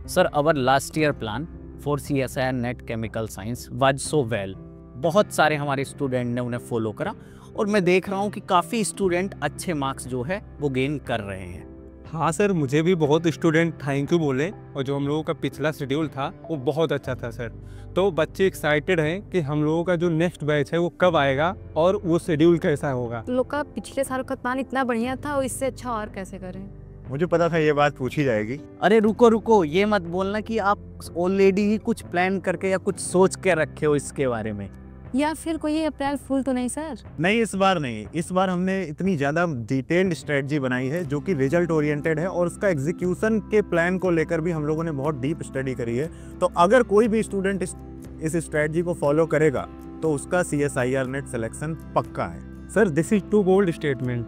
Sir, our last year plan for CSIR Net Chemical Science was so well. बहुत सारे हमारे student ने उन्हें फॉलो करा और मैं देख रहा हूँ कि काफ़ी स्टूडेंट अच्छे मार्क्स जो है वो गेन कर रहे हैं। हाँ सर, मुझे भी बहुत स्टूडेंट थैंक यू बोले और जो हम लोगों का पिछला शेड्यूल था वो बहुत अच्छा था सर। तो बच्चे एक्साइटेड हैं कि हम लोगों का जो नेक्स्ट बैच है वो कब आएगा और वो शेड्यूल कैसा होगा। लोग का पिछले साल का प्लान इतना बढ़िया था और इससे अच्छा और कैसे करें। मुझे पता था ये बात पूछी जाएगी। अरे रुको रुको, ये मत बोलना कि आप ऑलरेडी ही कुछ प्लान करके या कुछ सोच के रखे हो इसके बारे में। या फिर कोई अप्रैल फूल तो नहीं सर? नहीं, इस बार नहीं। इस बार हमने इतनी ज़्यादा डिटेल्ड स्ट्रेटजी बनाई है जो कि रिजल्ट ओरिएंटेड है और उसका एग्जीक्यूशन के प्लान को लेकर भी हम लोगों ने बहुत डीप स्टडी करी है। तो अगर कोई भी स्टूडेंट इस स्ट्रेटजी को फॉलो करेगा तो उसका CSIR नेट सिलेक्शन पक्का है। Sir this is too bold statement.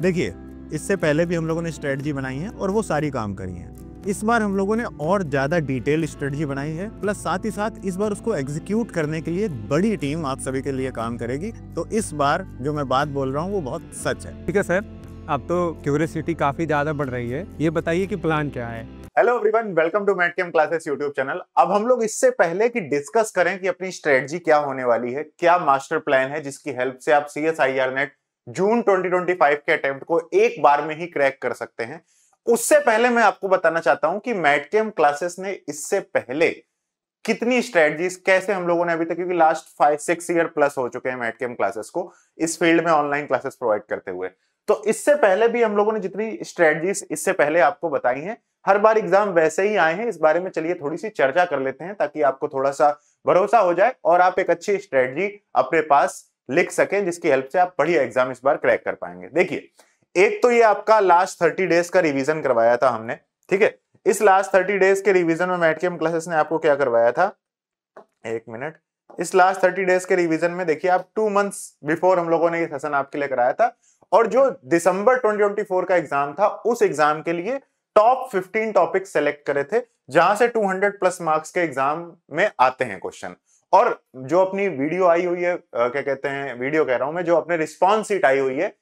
देखिए, इससे पहले भी हम लोगों ने स्ट्रेटजी बनाई है और वो सारी काम करी है। इस बार हम लोगों ने और ज़्यादा डिटेल स्ट्रेटजी बनाई है, प्लस साथ ही साथ इस बार उसको एग्जीक्यूट करने के लिए बड़ी टीम आप सभी के लिए काम करेगी। तो इस बार जो मैं बात बोल रहा हूँ वो बहुत सच है। ठीक है सर, अब तो क्यूरियोसिटी काफ़ी ज़्यादा बढ़ रही है, ये बताइए कि प्लान क्या है। Hello everyone, welcome to Matchem classes YouTube channel. अब हम लोग इससे पहले कि डिस्कस करें कि अपनी स्ट्रेटजी क्या होने वाली है, क्या मास्टर प्लान है जिसकी हेल्प से आप CSIR नेट जून 2025 के अटेम्प्ट को एक बार में ही क्रैक कर सकते हैं, उससे पहले मैं आपको बताना चाहता हूं कि मैटकेम क्लासेस ने इससे पहले कितनी स्ट्रेटजीज, कैसे हम लोगों ने अभी तक, क्योंकि लास्ट 5-6 ईयर प्लस हो चुके हैं मैटकेम क्लासेस को इस फील्ड में ऑनलाइन क्लासेस प्रोवाइड करते हुए। तो इससे पहले भी हम लोगों ने जितनी स्ट्रेटजीज इससे पहले आपको बताई हैं, हर बार एग्जाम वैसे ही आए हैं। इस बारे में चलिए थोड़ी सी चर्चा कर लेते हैं ताकि आपको थोड़ा सा भरोसा हो जाए और आप एक अच्छी स्ट्रेटजी अपने पास लिख सकें जिसकी हेल्प से आप बढ़िया एग्जाम इस बार क्रैक कर पाएंगे। देखिए, एक तो ये आपका लास्ट 30 डेज का रिवीजन करवाया था हमने, ठीक है। इस लास्ट 30 डेज के रिवीजन में मैटकेम क्लासेस ने आपको क्या करवाया था, एक मिनट, इस लास्ट 30 डेज के रिवीजन में देखिए आप 2 मंथ्स बिफोर हम लोगों ने ये सेशन आपके लिए कराया था और जो दिसंबर 2024 का एग्जाम था उस एग्जाम के लिए टॉप 15 टॉपिक सेलेक्ट करे थे जहां से 200 प्लस मार्क्स के एग्जाम में आते हैं क्वेश्चन। और जो अपनी वीडियो आई हुई है, क्या कहते हैं, वीडियो कह रहा हूं मैं, जो अपने रिस्पॉन्स सीट आई हुई है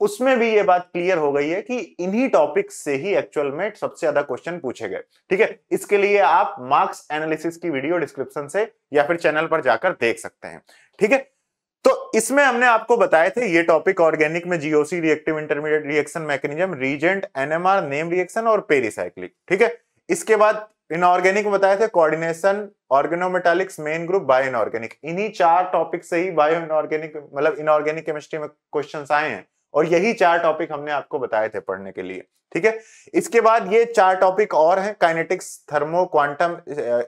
उसमें भी ये बात क्लियर हो गई है कि इन्हीं टॉपिक्स से ही एक्चुअल में सबसे ज्यादा क्वेश्चन पूछे गए, ठीक है। इसके लिए आप मार्क्स एनालिसिस की वीडियो डिस्क्रिप्शन से या फिर चैनल पर जाकर देख सकते हैं, ठीक है। तो इसमें हमने आपको बताए थे ये टॉपिक, ऑर्गेनिक में GOC, reactive intermediate reaction mechanism, reagent, NMR, name reaction और पेरिसाइक्लिक, ठीक है। इसके बाद इनऑर्गेनिक में बताए थे coordination, organometallics, main group, bio inorganic. इन्हीं 4 टॉपिक से ही बायो इनऑर्गेनिक मतलब इनऑर्गेनिक केमिस्ट्री में क्वेश्चंस आए हैं और यही 4 टॉपिक हमने आपको बताए थे पढ़ने के लिए, ठीक है। इसके बाद ये 4 टॉपिक और हैं, kinetics, thermo, quantum,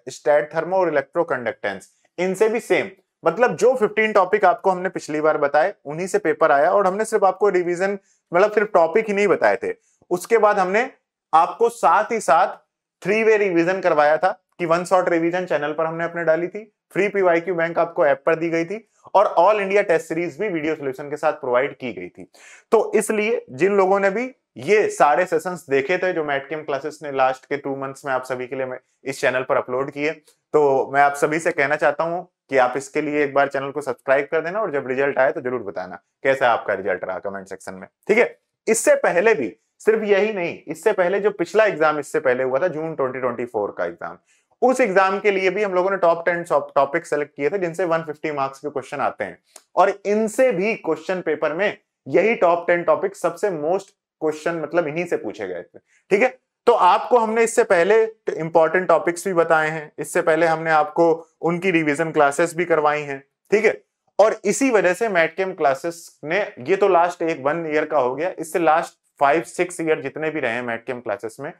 stat thermo और इलेक्ट्रोकंडक्टेंस। इनसे भी सेम, मतलब जो 15 टॉपिक आपको हमने पिछली बार बताए उन्हीं से पेपर आया और हमने सिर्फ आपको रिवीजन, मतलब सिर्फ टॉपिक ही नहीं बताए थे। उसके बाद हमने आपको साथ ही साथ 3 वे रिवीजन करवाया था कि 1 शॉट रिवीजन चैनल पर हमने अपने डाली थी, फ्री PYQ बैंक आपको ऐप पर दी गई थी और ऑल इंडिया टेस्ट सीरीज भी वीडियो सॉल्यूशन के साथ प्रोवाइड की गई थी। तो इसलिए जिन लोगों ने भी ये सारे सेशंस देखे थे जो मैटकेम क्लासेस ने लास्ट के 2 मंथ्स में आप सभी के लिए इस चैनल पर अपलोड किए, तो मैं आप सभी से कहना चाहता हूं कि आप इसके लिए एक बार चैनल को सब्सक्राइब कर देना और जब रिजल्ट आए तो जरूर बताना कैसा आपका रिजल्ट रहा कमेंट सेक्शन में, ठीक है। इससे पहले भी, सिर्फ यही नहीं, इससे पहले जो पिछला एग्जाम इससे पहले हुआ था जून 2024 का एग्जाम, उस एग्जाम के लिए भी हम लोगों ने टॉप 10 टॉपिक सेलेक्ट किए थे जिनसे 150 मार्क्स के क्वेश्चन आते हैं और इनसे भी क्वेश्चन पेपर में यही टॉप 10 टॉपिक सबसे मोस्ट क्वेश्चन मतलब इन्हीं से पूछे गए थे, ठीक है। तो आपको हमने इससे पहले इंपॉर्टेंट टॉपिक्स भी बताए हैं, इससे पहले हमने आपको उनकी रिवीजन क्लासेस भी करवाई हैं, ठीक है। और इसी वजह से मैटकेम क्लासेस ने, ये तो लास्ट 1 ईयर का हो गया, इससे लास्ट 5-6 ईयर जितने भी रहे हैं मैटकेम क्लासेस में,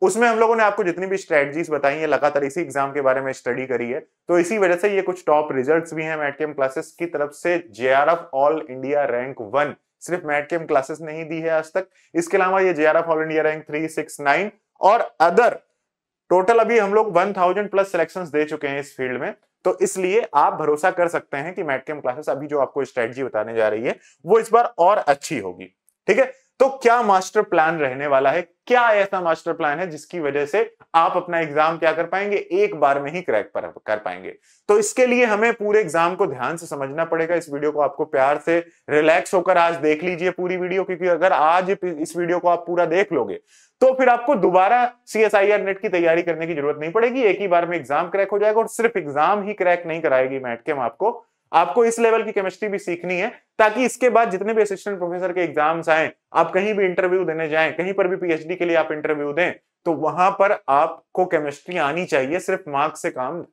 उसमें हम लोगों ने आपको जितनी भी स्ट्रेटजीज बताई है लगातार इसी एग्जाम के बारे में स्टडी करी है। तो इसी वजह से ये कुछ टॉप रिजल्ट्स भी हैं मैटकेम क्लासेस की तरफ से। JRF ऑल इंडिया रैंक 1 सिर्फ मैटकेम क्लासेस ने ही दी है आज तक, इसके अलावा ये JRF ऑल इंडिया रैंक 3, 6, 9 और अदर टोटल अभी हम लोग 1000 प्लस सिलेक्शंस दे चुके हैं इस फील्ड में। तो इसलिए आप भरोसा कर सकते हैं कि मैटकेम क्लासेस अभी जो आपको स्ट्रेटजी बताने जा रही है वो इस बार और अच्छी होगी, ठीक है। तो क्या मास्टर प्लान रहने वाला है, क्या ऐसा मास्टर प्लान है जिसकी वजह से आप अपना एग्जाम क्या कर पाएंगे, एक बार में ही क्रैक कर पाएंगे। तो इसके लिए हमें पूरे एग्जाम को ध्यान से समझना पड़ेगा। इस वीडियो को आपको प्यार से रिलैक्स होकर आज देख लीजिए पूरी वीडियो, क्योंकि अगर आज इस वीडियो को आप पूरा देख लोगे तो फिर आपको दोबारा CSIR नेट की तैयारी करने की जरूरत नहीं पड़ेगी, एक ही बार में एग्जाम क्रैक हो जाएगा। और सिर्फ एग्जाम ही क्रैक नहीं कराएगी मैटकेम, आपको इस लेवल की केमिस्ट्री भी सीखनी है, ताकि इसके बाद जितने भी असिस्टेंट प्रोफेसर के एग्जाम्स आए, आप कहीं भी इंटरव्यू देने जाएं, कहीं पर भी PhD के लिए आप इंटरव्यू दें, तो वहां पर आपको केमिस्ट्री आनी चाहिए, सिर्फ मार्क्स से काम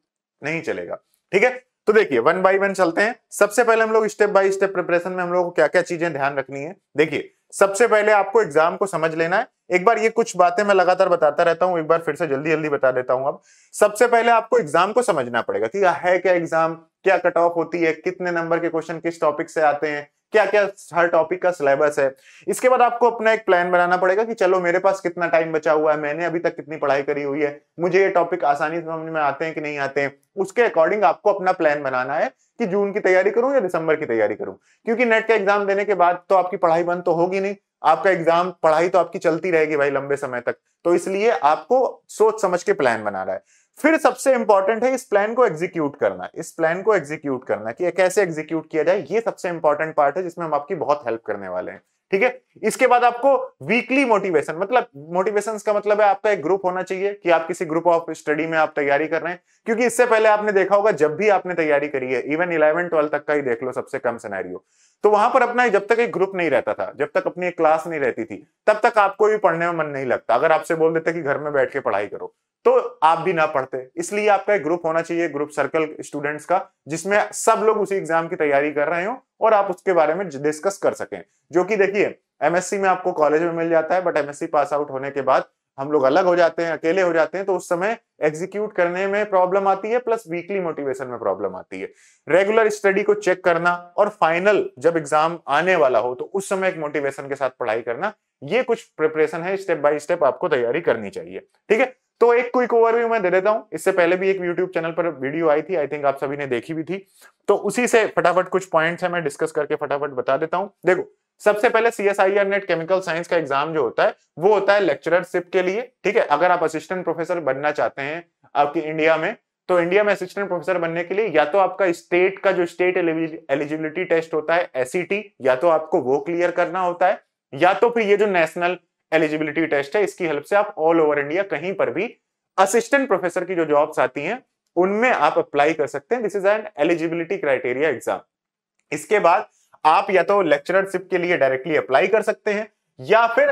नहीं चलेगा। ठीक है, तो देखिए 1 बाय 1 चलते हैं। सबसे पहले हम लोग स्टेप बाय स्टेप प्रिपरेशन में हम लोगों को क्या क्या चीजें ध्यान रखनी है। देखिए सबसे पहले आपको एग्जाम को समझ लेना है। एक बार ये कुछ बातें मैं लगातार बताता रहता हूं, एक बार फिर से जल्दी जल्दी बता देता हूं। अब सबसे पहले आपको एग्जाम को समझना पड़ेगा कि है क्या एग्जाम, क्या कट ऑफ होती है, कितने नंबर के क्वेश्चन किस टॉपिक से आते हैं, क्या क्या हर टॉपिक का सिलेबस है। इसके बाद आपको अपना एक प्लान बनाना पड़ेगा कि चलो मेरे पास कितना टाइम बचा हुआ है, मैंने अभी तक कितनी पढ़ाई करी हुई है, मुझे ये टॉपिक आसानी से समझ में आते हैं कि नहीं आते हैं। उसके अकॉर्डिंग आपको अपना प्लान बनाना है कि जून की तैयारी करूं या दिसंबर की तैयारी करूं, क्योंकि नेट का एग्जाम देने के बाद तो आपकी पढ़ाई बंद तो होगी नहीं, आपका एग्जाम पढ़ाई तो आपकी चलती रहेगी भाई लंबे समय तक। तो इसलिए आपको सोच समझ के प्लान बनाना है। फिर सबसे इंपॉर्टेंट है इस प्लान को एग्जीक्यूट करना। इस प्लान को एग्जीक्यूट करना कि कैसे एग्जीक्यूट किया जाए, ये सबसे इंपॉर्टेंट पार्ट है जिसमें हम आपकी बहुत हेल्प करने वाले हैं। ठीक है, इसके बाद आपको वीकली मोटिवेशन, मतलब मोटिवेशन का मतलब है आपका एक ग्रुप होना चाहिए कि आप किसी ग्रुप ऑफ स्टडी में आप तैयारी कर रहे हैं। क्योंकि इससे पहले आपने देखा होगा जब भी आपने तैयारी करी है, इवन 11-12 तक का ही देख लो सबसे कम सिनेरियो, तो वहां पर अपना जब तक एक ग्रुप नहीं रहता था, जब तक अपनी एक क्लास नहीं रहती थी, तब तक आपको भी पढ़ने में मन नहीं लगता। अगर आपसे बोल देते कि घर में बैठ के पढ़ाई करो तो आप भी ना पढ़ते। इसलिए आपका एक ग्रुप होना चाहिए, ग्रुप सर्कल स्टूडेंट्स का, जिसमें सब लोग उसी एग्जाम की तैयारी कर रहे हो और आप उसके बारे में डिस्कस कर सकें। जो कि देखिए MSc में आपको कॉलेज में मिल जाता है, बट MSc पास आउट होने के बाद हम लोग अलग हो जाते हैं, अकेले हो जाते हैं, तो उस समय एग्जीक्यूट करने में प्रॉब्लम आती है, प्लस वीकली मोटिवेशन में प्रॉब्लम आती है। रेगुलर स्टडी को चेक करना और फाइनल जब एग्जाम आने वाला हो तो उस समय एक मोटिवेशन के साथ पढ़ाई करना, ये कुछ प्रिपरेशन है, स्टेप बाय स्टेप आपको तैयारी करनी चाहिए। ठीक है, तो एक क्विक ओवरव्यू मैं दे देता हूं। इससे पहले भी एक YouTube चैनल पर वीडियो आई थी, आई थिंक आप सभी ने देखी भी थी, तो उसी से फटाफट कुछ पॉइंट्स है मैं डिस्कस करके फटाफट बता देता हूं। देखो सबसे पहले CSIR नेट केमिकल साइंस का एग्जाम जो होता है वो होता है लेक्चररशिप के लिए। ठीक है, अगर आप असिस्टेंट प्रोफेसर बनना चाहते हैं आपकी इंडिया में, तो इंडिया में असिस्टेंट प्रोफेसर बनने के लिए या तो आपका स्टेट का जो स्टेट एलिजिबिलिटी टेस्ट होता है SET, या तो आपको वो क्लियर करना होता है, या तो फिर ये जो नेशनल एलिजिबिलिटी टेस्ट है इसकी हेल्प से आप ऑल ओवर इंडिया कहीं पर भी असिस्टेंट प्रोफेसर की जो जॉब्स आती हैं उनमें आप अप्लाई कर सकते हैं। This is an eligibility criteria exam. इसके बाद आप या तो लेक्चररशिप के लिए डायरेक्टली अप्लाई कर सकते हैं, या फिर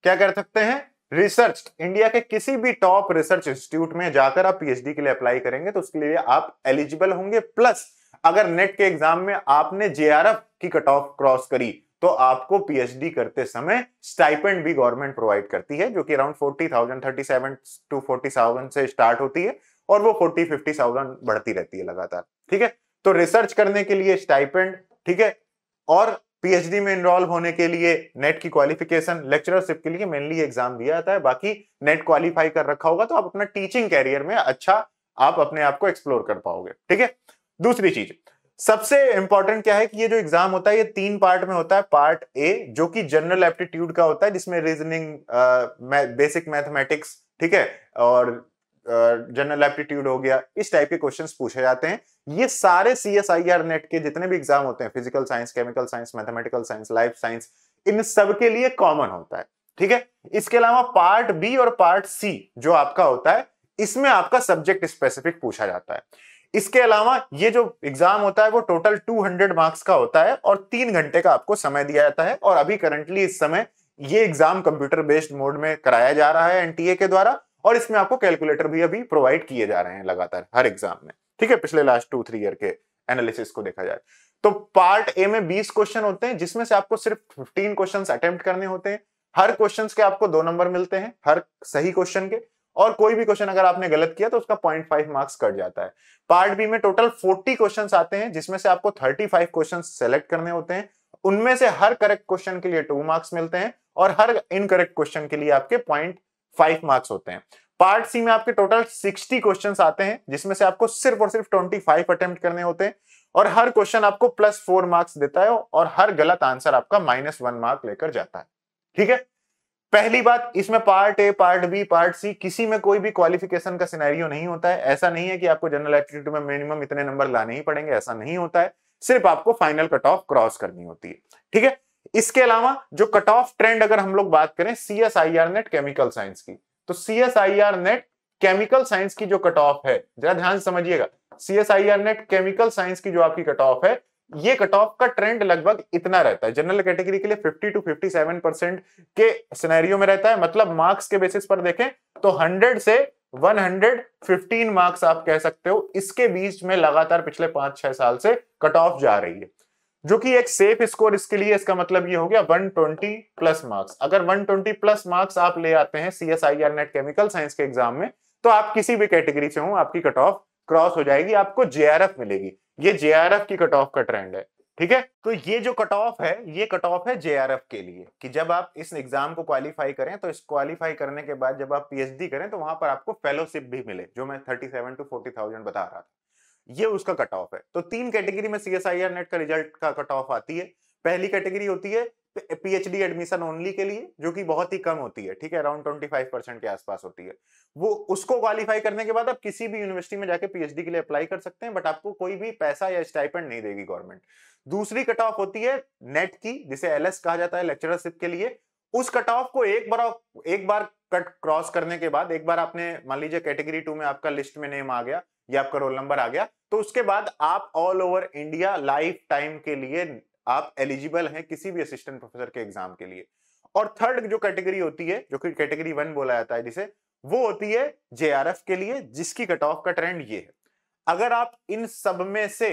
क्या कर सकते हैं, रिसर्च इंडिया के किसी भी टॉप रिसर्च इंस्टीट्यूट में जाकर आप PhD के लिए अप्लाई करेंगे तो उसके लिए आप एलिजिबल होंगे। प्लस अगर नेट के एग्जाम में आपने JRF की कट ऑफ क्रॉस करी तो आपको PhD करते समय स्टाइपेंड भी गवर्नमेंट प्रोवाइड करती है, जो कि अराउंड 40,000 37 to 40,000 से स्टार्ट होती है और वो 40-50,000 बढ़ती रहती है लगातार। ठीक है, तो रिसर्च करने के लिए स्टाइपेंड, ठीक है, और PhD में इनरोल होने के लिए नेट की क्वालिफिकेशन, लेक्चररशिप के लिए मेनली एग्जाम दिया जाता है। बाकी नेट क्वालिफाई कर रखा होगा तो आप अपना टीचिंग कैरियर में अच्छा आप अपने आप को एक्सप्लोर कर पाओगे। ठीक है, दूसरी चीज सबसे इंपॉर्टेंट क्या है कि ये जो एग्जाम होता है ये 3 पार्ट में होता है। पार्ट A जो कि जनरल एप्टीट्यूड का होता है, जिसमें रीजनिंग, बेसिक मैथमेटिक्स, ठीक है, और जनरल एप्टीट्यूड हो गया, इस टाइप के क्वेश्चंस पूछे जाते हैं। ये सारे CSIR नेट के जितने भी एग्जाम होते हैं, physical science, chemical science, mathematical science, life science, इन सब के लिए कॉमन होता है। ठीक है, इसके अलावा पार्ट B और पार्ट C जो आपका होता है, इसमें आपका सब्जेक्ट स्पेसिफिक पूछा जाता है। इसके अलावा ये जो एग्जाम होता है वो टोटल 200 मार्क्स का होता है और 3 घंटे का आपको समय दिया जाता है। और अभी करंटली इस समय ये एग्जाम कंप्यूटर बेस्ड मोड में कराया जा रहा है NTA के द्वारा, और इसमें आपको कैलकुलेटर भी अभी प्रोवाइड किए जा रहे हैं लगातार हर एग्जाम में। ठीक है, पिछले लास्ट 2-3 ईयर के एनालिसिस को देखा जाए तो पार्ट A में 20 क्वेश्चन होते हैं, जिसमें से आपको सिर्फ 15 क्वेश्चन अटेम्प्ट करने होते हैं। हर क्वेश्चन के आपको 2 नंबर मिलते हैं हर सही क्वेश्चन के, और कोई भी क्वेश्चन अगर आपने गलत किया तो उसका 0.5 मार्क्स कट जाता है। पार्ट B में टोटल 40 क्वेश्चंस आते हैं, जिसमें से आपको 35 क्वेश्चंस सेलेक्ट करने होते हैं। उनमें से हर करेक्ट क्वेश्चन के लिए 2 मार्क्स मिलते हैं और हर इनकरेक्ट क्वेश्चन के लिए आपके 0.5 मार्क्स होते हैं। पार्ट C में आपके टोटल 60 क्वेश्चंस आते हैं, जिसमें से आपको सिर्फ और सिर्फ 25 अटेम्प्ट करने होते हैं, और हर क्वेश्चन आपको +4 मार्क्स देता है और हर गलत आंसर आपका -1 मार्क लेकर जाता है। ठीक है, पहली बात, इसमें part A, part B, part C, किसी में कोई भी क्वालिफिकेशन का सिनेरियो नहीं होता है। ऐसा नहीं है कि आपको जनरल एप्टीट्यूड में मिनिमम इतने नंबर लाने ही पड़ेंगे, ऐसा नहीं होता है, सिर्फ आपको फाइनल कट ऑफ क्रॉस करनी होती है। ठीक है, इसके अलावा जो कट ऑफ ट्रेंड अगर हम लोग बात करें CSIR नेट केमिकल साइंस की, तो CSIR नेट केमिकल साइंस की जो कट ऑफ है, जरा ध्यान से समझिएगा, CSIR नेट केमिकल साइंस की जो आपकी कट ऑफ है, ये कट ऑफ का ट्रेंड लगभग इतना रहता है। जनरल कैटेगरी के लिए 50 to 57% के सिनेरियो में रहता है। मतलब मार्क्स के बेसिस पर देखें तो 100 से 115 मार्क्स आप कह सकते हो, इसके बीच में लगातार पिछले 5-6 साल से कट ऑफ जा रही है, जो कि एक सेफ स्कोर इसके लिए। इसका मतलब ये हो गया 120 प्लस मार्क्स। अगर 120 प्लस मार्क्स आप ले आते हैं CSIR नेट केमिकल साइंस के एग्जाम में, तो आप किसी भी कैटेगरी से हो, आपकी कट ऑफ क्रॉस हो जाएगी, आपको JRF मिलेगी। ये JRF की कट ऑफ का ट्रेंड है। ठीक है, तो ये जो कट ऑफ है, ये कट ऑफ है JRF के लिए, कि जब आप इस एग्जाम को क्वालिफाई करें, तो इस क्वालिफाई करने के बाद जब आप PhD करें, तो वहां पर आपको फेलोशिप भी मिले, जो मैं 37 to 40,000 बता रहा था, ये उसका कट ऑफ है। तो 3 कैटेगरी में CSIR नेट का रिजल्ट का कट ऑफ आती है। पहली कैटेगरी होती है PhD एडमिशन ओनली के लिए, जो कि बहुत ही कम होती है, ठीक है, अराउंड 25% के आसपास होती है। वो उसको क्वालिफाई करने के बाद आप किसी भी यूनिवर्सिटी में जाके PhD के लिए अप्लाई कर सकते हैं, बट आपको कोई भी पैसा या स्टाइपेंड नहीं देगी गवर्नमेंट। दूसरी कट ऑफ होती है नेट की, जिसे LS कहा जाता है, लेक्चरशिप के लिए। उस कट ऑफ को एक बार कट क्रॉस करने के बाद, एक बार आपने मान लीजिए कैटेगरी 2 में आपका लिस्ट में नेम आ गया या आपका रोल नंबर आ गया, तो उसके बाद आप all over India life time के लिए आप एलिजिबल हैं किसी भी असिस्टेंट प्रोफेसर के एग्जाम के लिए। और थर्ड जो कैटेगरी होती है, जो कि कैटेगरी 1 बोला जाता है जिसे, वो होती है JRF के लिए, जिसकी कट ऑफ का ट्रेंड ये है। अगर आप इन सब में से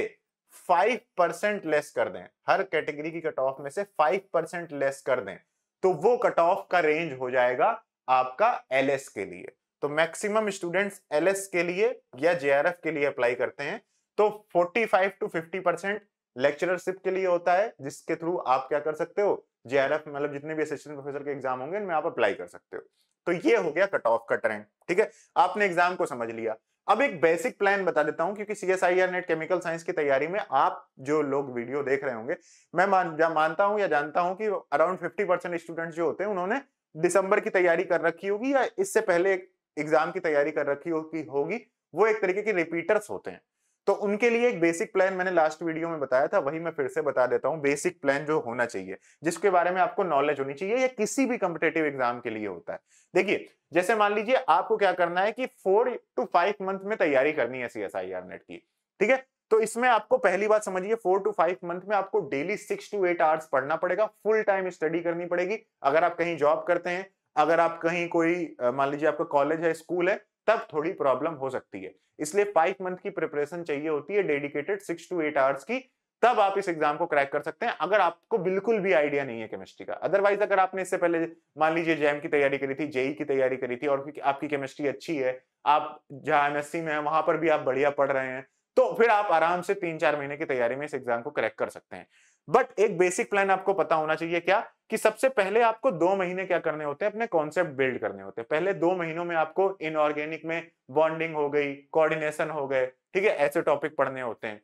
5% लेस कर दें, हर कैटेगरी की कट ऑफ में से 5% लेस कर दें, तो वो कट ऑफ का रेंज हो जाएगा आपका LS के लिए। तो मैक्सिमम स्टूडेंट्स LS के लिए या JRF के लिए अप्लाई करते हैं, तो 45 to 50% लेक्चरशिप के लिए होता है, जिसके थ्रू आप क्या कर सकते हो, JRF मतलब जितने भी असिस्टेंट प्रोफेसर के एग्जाम होंगे इनमें आप अप्लाई कर सकते हो। तो ये हो गया कट ऑफ का ट्रेंड। ठीक है, आपने एग्जाम को समझ लिया। अब एक बेसिक प्लान बता देता हूं, क्योंकि CSIR नेट केमिकल साइंस की तैयारी में आप जो लोग वीडियो देख रहे होंगे, मैं मानता हूं या जानता हूं कि अराउंड 50% स्टूडेंट्स जो होते हैं उन्होंने दिसंबर की तैयारी कर रखी होगी या इससे पहले एग्जाम की तैयारी कर रखी होगी। वो एक तरीके के रिपीटर्स होते हैं। तो उनके लिए एक बेसिक प्लान मैंने लास्ट वीडियो में बताया था, वही मैं फिर से बता देता हूं। बेसिक प्लान जो होना चाहिए, जिसके बारे में आपको नॉलेज होनी चाहिए, ये किसी भी कॉम्पिटिटिव एग्जाम के लिए होता है। देखिए, जैसे मान लीजिए आपको क्या करना है कि 4 to 5 मंथ में तैयारी करनी है CSIR नेट की। ठीक है, तो इसमें आपको पहली बात समझिए, 4 to 5 मंथ में आपको डेली 6 to 8 आवर्स पढ़ना पड़ेगा, फुल टाइम स्टडी करनी पड़ेगी। अगर आप कहीं जॉब करते हैं, अगर आप कहीं कोई मान लीजिए आपका कॉलेज है, स्कूल है, तब थोड़ी प्रॉब्लम हो सकती है। इसलिए 5 मंथ की प्रिपरेशन चाहिए होती है, डेडिकेटेड 6 to 8 आवर्स की, तब आप इस एग्जाम को क्रैक कर सकते हैं, अगर आपको बिल्कुल भी आइडिया नहीं है केमिस्ट्री का। अदरवाइज अगर आपने इससे पहले मान लीजिए JAM की तैयारी करी थी, JEE की तैयारी करी थी, और आपकी केमिस्ट्री अच्छी है, आप जहां MSc में है वहां पर भी आप बढ़िया पढ़ रहे हैं, तो फिर आप आराम से 3-4 महीने की तैयारी में इस एग्जाम को क्रैक कर सकते हैं। बट एक बेसिक प्लान आपको पता होना चाहिए, क्या कि सबसे पहले आपको 2 महीने क्या करने होते हैं, अपने कॉन्सेप्ट बिल्ड करने होते हैं। पहले 2 महीनों में आपको इनऑर्गेनिक में बॉन्डिंग हो गई, कोऑर्डिनेशन हो गए, ठीक है, ऐसे टॉपिक पढ़ने होते हैं।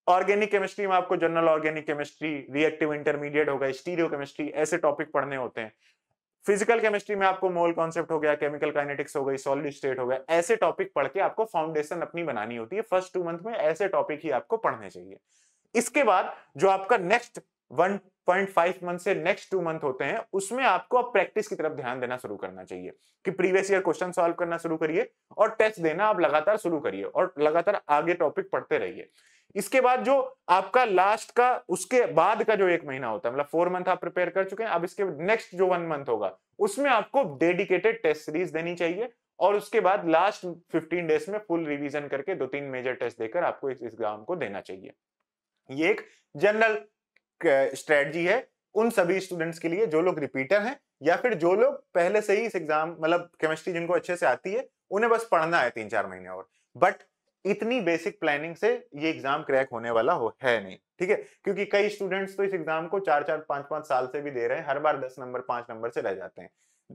ऑर्गेनिक केमिस्ट्री में आपको general organic chemistry, reactive intermediate हो गया, स्टीरियो केमिस्ट्री, ऐसे टॉपिक पढ़ने होते हैं। फिजिकल केमिस्ट्री में आपको मोल कॉन्सेप्ट हो गया, केमिकल काइनेटिक्स हो गई, सॉलिड स्टेट हो गया, ऐसे टॉपिक पढ़ के आपको फाउंडेशन अपनी बनानी होती है। फर्स्ट 2 मंथ में ऐसे टॉपिक ही आपको पढ़ने चाहिए। इसके बाद जो आपका नेक्स्ट 1.5 मंथ से नेक्स्ट 2 मंथ होते हैं, उसमें आपको अब प्रैक्टिस की तरफ ध्यान देना शुरू करना चाहिए, कि प्रीवियस ईयर क्वेश्चन सॉल्व करना शुरू करिए और टेस्ट देना आप लगातार शुरू करिए और लगातार आगे टॉपिक पढ़ते रहिए। इसके बाद जो आपका लास्ट का, उसके बाद का जो 1 महीना होता है, मतलब 4 मंथ आप प्रिपेयर कर चुके हैं, अब इसके नेक्स्ट जो 1 मंथ होगा, उसमें आपको डेडिकेटेड टेस्ट सीरीज देनी चाहिए, और उसके बाद लास्ट 15 डेज में फुल रिवीजन करके 2-3 मेजर टेस्ट देकर आपको इस एग्जाम को देना चाहिए। ये एक जनरल स्ट्रेटजी है उन सभी स्टूडेंट्स के लिए जो लोग रिपीटर हैं, या फिर जो लोग पहले से ही इस एग्जाम, मतलब केमिस्ट्री जिनको अच्छे से आती है, उन्हें बस पढ़ना है 3-4 महीने और। बट इतनी बेसिक प्लानिंग से ये एग्जाम क्रैक होने वाला है नहीं, ठीक है, क्योंकि कई स्टूडेंट्स तो इस एग्जाम को 4-4, 5-5 साल से भी दे रहे हैं, हर बार 10 नंबर 5 नंबर से रह जाते हैं।